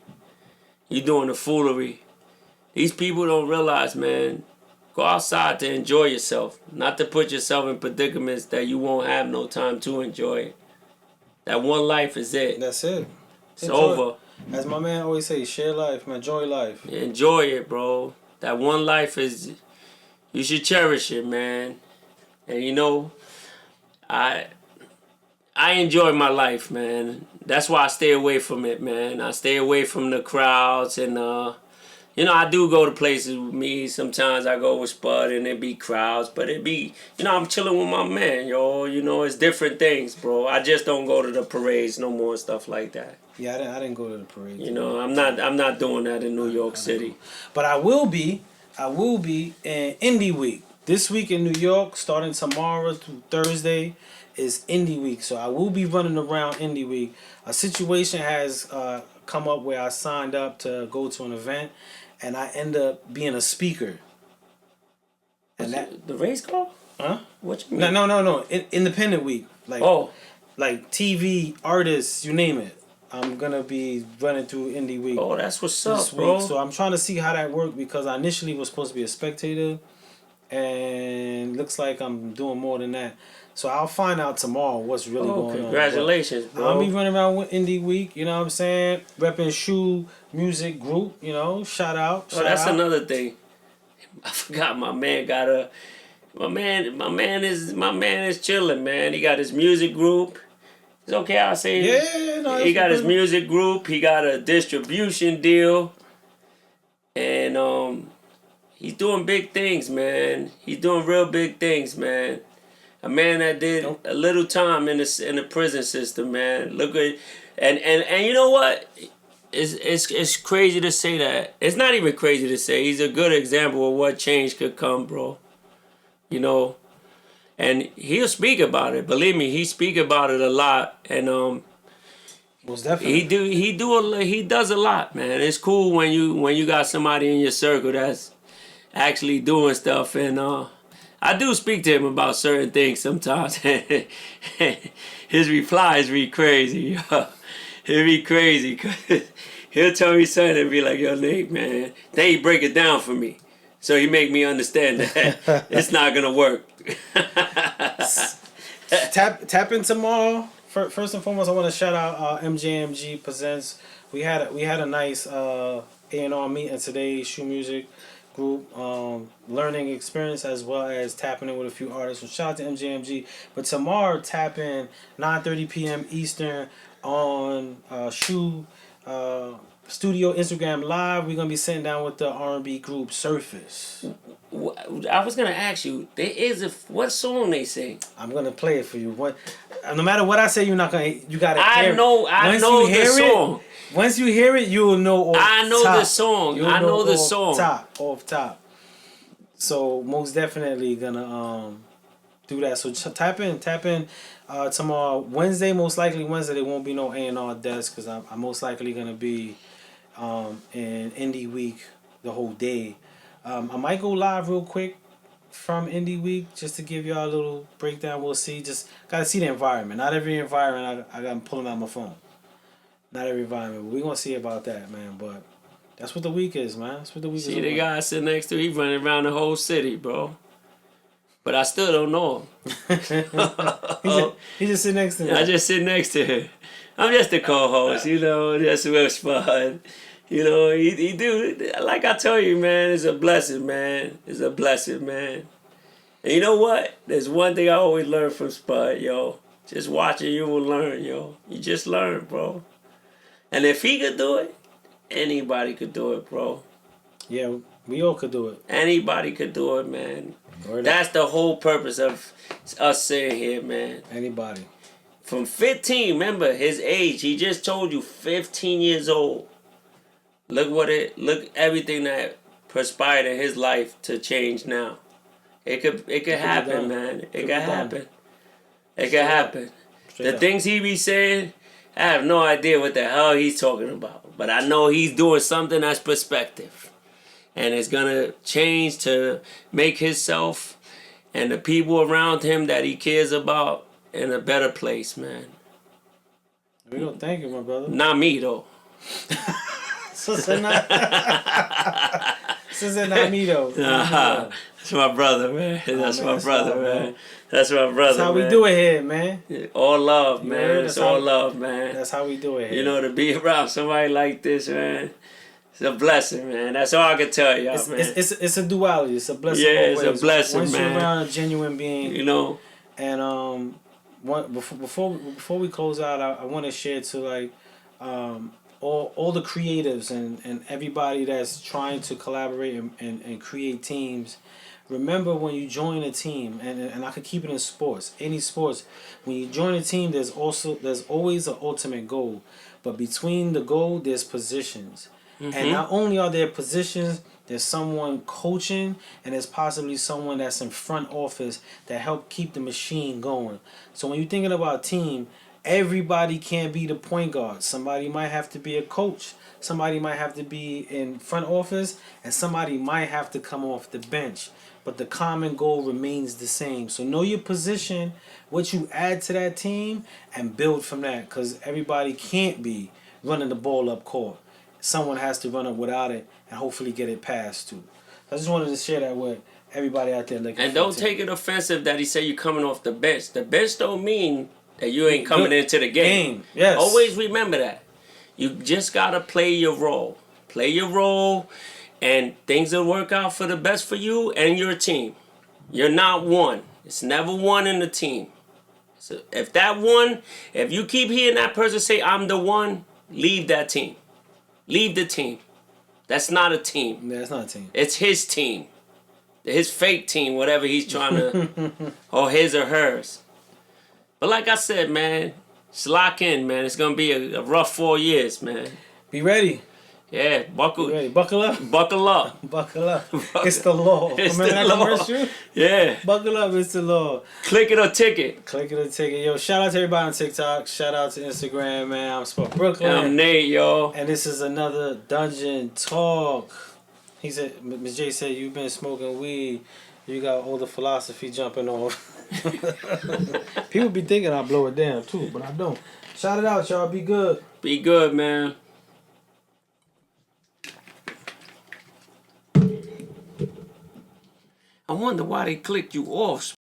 S2: You doing the foolery. These people don't realize, man, go outside to enjoy yourself, not to put yourself in predicaments that you won't have no time to enjoy it. That one life is it.
S1: That's it.
S2: It's over.
S1: As my man always says, share life, man. Enjoy life.
S2: Enjoy it, bro. That one life is, you should cherish it, man. And I enjoy my life, man. That's why I stay away from it, man. I stay away from the crowds and I do go to places with me. Sometimes I go with Spud and it be crowds, but it be, I'm chilling with my man, yo. It's different things, bro. I just don't go to the parades no more and stuff like that.
S1: Yeah, I didn't go to the parades.
S2: I'm not doing that in New York City.
S1: But I will be I will be in Indie Week. This week in New York, starting tomorrow through Thursday, is Indie Week. So I will be running around Indie Week. A situation has come up where I signed up to go to an event, and I end up being a speaker. And that
S2: The race car?
S1: huh?
S2: What you mean?
S1: No. Independent Week, like TV artists, you name it. I'm gonna be running through Indie Week
S2: Oh, that's what's
S1: this
S2: up, bro.
S1: week. So I'm trying to see how that worked because I initially was supposed to be a spectator, and looks like I'm doing more than that. So I'll find out tomorrow what's really going on.
S2: Congratulations,
S1: But
S2: bro.
S1: I'll be running around with Indie Week, you know what I'm saying? Repping Shoe Music Group, you know, shout out.
S2: Oh, that's another thing. I forgot my man got a my man is chilling, man. He got his music group. It's okay, I'll say.
S1: Yeah, no,
S2: he got his music group. He got a distribution deal, and he's doing big things, man. He's doing real big things, man. A man that did a little time in the prison system, man. Look at and you know what? It's crazy to say that. It's not even crazy to say. He's a good example of what change could come, bro. You know, and he'll speak about it. Believe me, he speak about it a lot, and
S1: most definitely
S2: he does a lot, man. It's cool when you got somebody in your circle that's actually doing stuff, and I do speak to him about certain things sometimes. His replies be crazy. He'll be crazy because he'll tell me something and be like, "Yo, Nate, man." Then he break it down for me, so he make me understand that it's not gonna work.
S1: Tap in tomorrow. First and foremost, I want to shout out MJMG Presents. We had a nice A&R meeting today. Shoe Music Group, learning experience as well as tapping in with a few artists. So shout out to MJMG. But tomorrow, tap in 9:30 p.m. Eastern on Shoe Studio Instagram Live. We're gonna be sitting down with the R&B group Surface.
S2: I was gonna ask you. There is what song they sing?
S1: I'm gonna play it for you. No matter what I say, you're not gonna. You gotta.
S2: I know the song.
S1: Once you hear it, you will know.
S2: I know the song. I know the song.
S1: Off top. So most definitely gonna do that. So tap in tomorrow. Wednesday, most likely Wednesday, there won't be no A&R desk because I'm most likely gonna be in Indie Week the whole day. I might go live real quick from Indie Week just to give y'all a little breakdown. We'll see. Just gotta see the environment. Not every environment I got pulling out my phone. Not every environment. But we're gonna see about that, man. But that's what the week is, man. That's what the week is.
S2: See the guy sitting next to he running around the whole city, bro. But I still don't know him.
S1: he just sit next to me.
S2: I just sit next to him. I'm just a co-host, you know. That's real fun. You know, he do, like I tell you, man, it's a blessing, man. It's a blessing, man. And you know what? There's one thing I always learn from Spud, yo. Just watching you will learn, yo. You just learn, bro. And if he could do it, anybody could do it, bro.
S1: Yeah, we all could do it.
S2: Anybody could do it, man. That's the whole purpose of us sitting here, man.
S1: Anybody.
S2: From 15, remember his age. He just told you 15 years old. Look everything that perspired in his life to change now. It could happen, man. It could happen. It could happen. The things he be saying, I have no idea what the hell he's talking about. But I know he's doing something that's perspective. And it's gonna change to make himself and the people around him that he cares about in a better place, man.
S1: We don't thank you, my brother.
S2: Not me though.
S1: Since not me though.
S2: That's my brother, man. That's my brother, man. That's my brother.
S1: That's how we do it here, man.
S2: All love, man. It's all love, man.
S1: That's how we do it here.
S2: You know, to be around somebody like this, man. It's a blessing, man. That's all I can tell y'all, man.
S1: It's a duality. It's a blessing.
S2: Yeah, it's a blessing,
S1: Once
S2: man.
S1: Once you're around a genuine being,
S2: you know.
S1: And before we close out, I want to share to like all the creatives and everybody that's trying to collaborate and create teams. Remember when you join a team, and I could keep it in sports, any sports. When you join a team, there's always an ultimate goal, but between the goal, there's positions. And not only are there positions, there's someone coaching, and there's possibly someone that's in front office that help keep the machine going. So when you're thinking about a team, everybody can't be the point guard. Somebody might have to be a coach. Somebody might have to be in front office, and somebody might have to come off the bench. But the common goal remains the same. So know your position, what you add to that team, and build from that. Because everybody can't be running the ball up court. Someone has to run it without it and hopefully get it passed to. I just wanted to share that with everybody out there.
S2: And don't take it offensive that he said you're coming off the bench. The bench don't mean that you ain't coming into the game.
S1: Yes.
S2: Always remember that. You just gotta play your role. Play your role, and things will work out for the best for you and your team. You're not one. It's never one in the team. So if you keep hearing that person say, I'm the one, leave that team. Leave the team. That's not a team.
S1: Yeah, it's not a team.
S2: It's his team. His fake team, whatever he's trying to, or his or hers. But like I said, man, just lock in, man. It's going to be a rough 4 years, man.
S1: Be ready.
S2: Yeah, buckle.
S1: Be ready. Buckle up.
S2: Buckle up.
S1: Buckle up. It's the law.
S2: It's
S1: Remember
S2: the
S1: that
S2: law.
S1: commercial?
S2: Yeah.
S1: Buckle up. It's the law.
S2: Click it or ticket.
S1: Click it or ticket. Yo, shout out to everybody on TikTok. Shout out to Instagram, man. I'm Sport Brooklyn.
S2: I'm Nate, yo.
S1: And this is another Dungeon Talk. He said, Ms. J said, you've been smoking weed. You got all the philosophy jumping off. People be thinking I blow it down too, but I don't. Shout it out, y'all. Be good.
S2: Be good, man. I wonder why they clicked you off.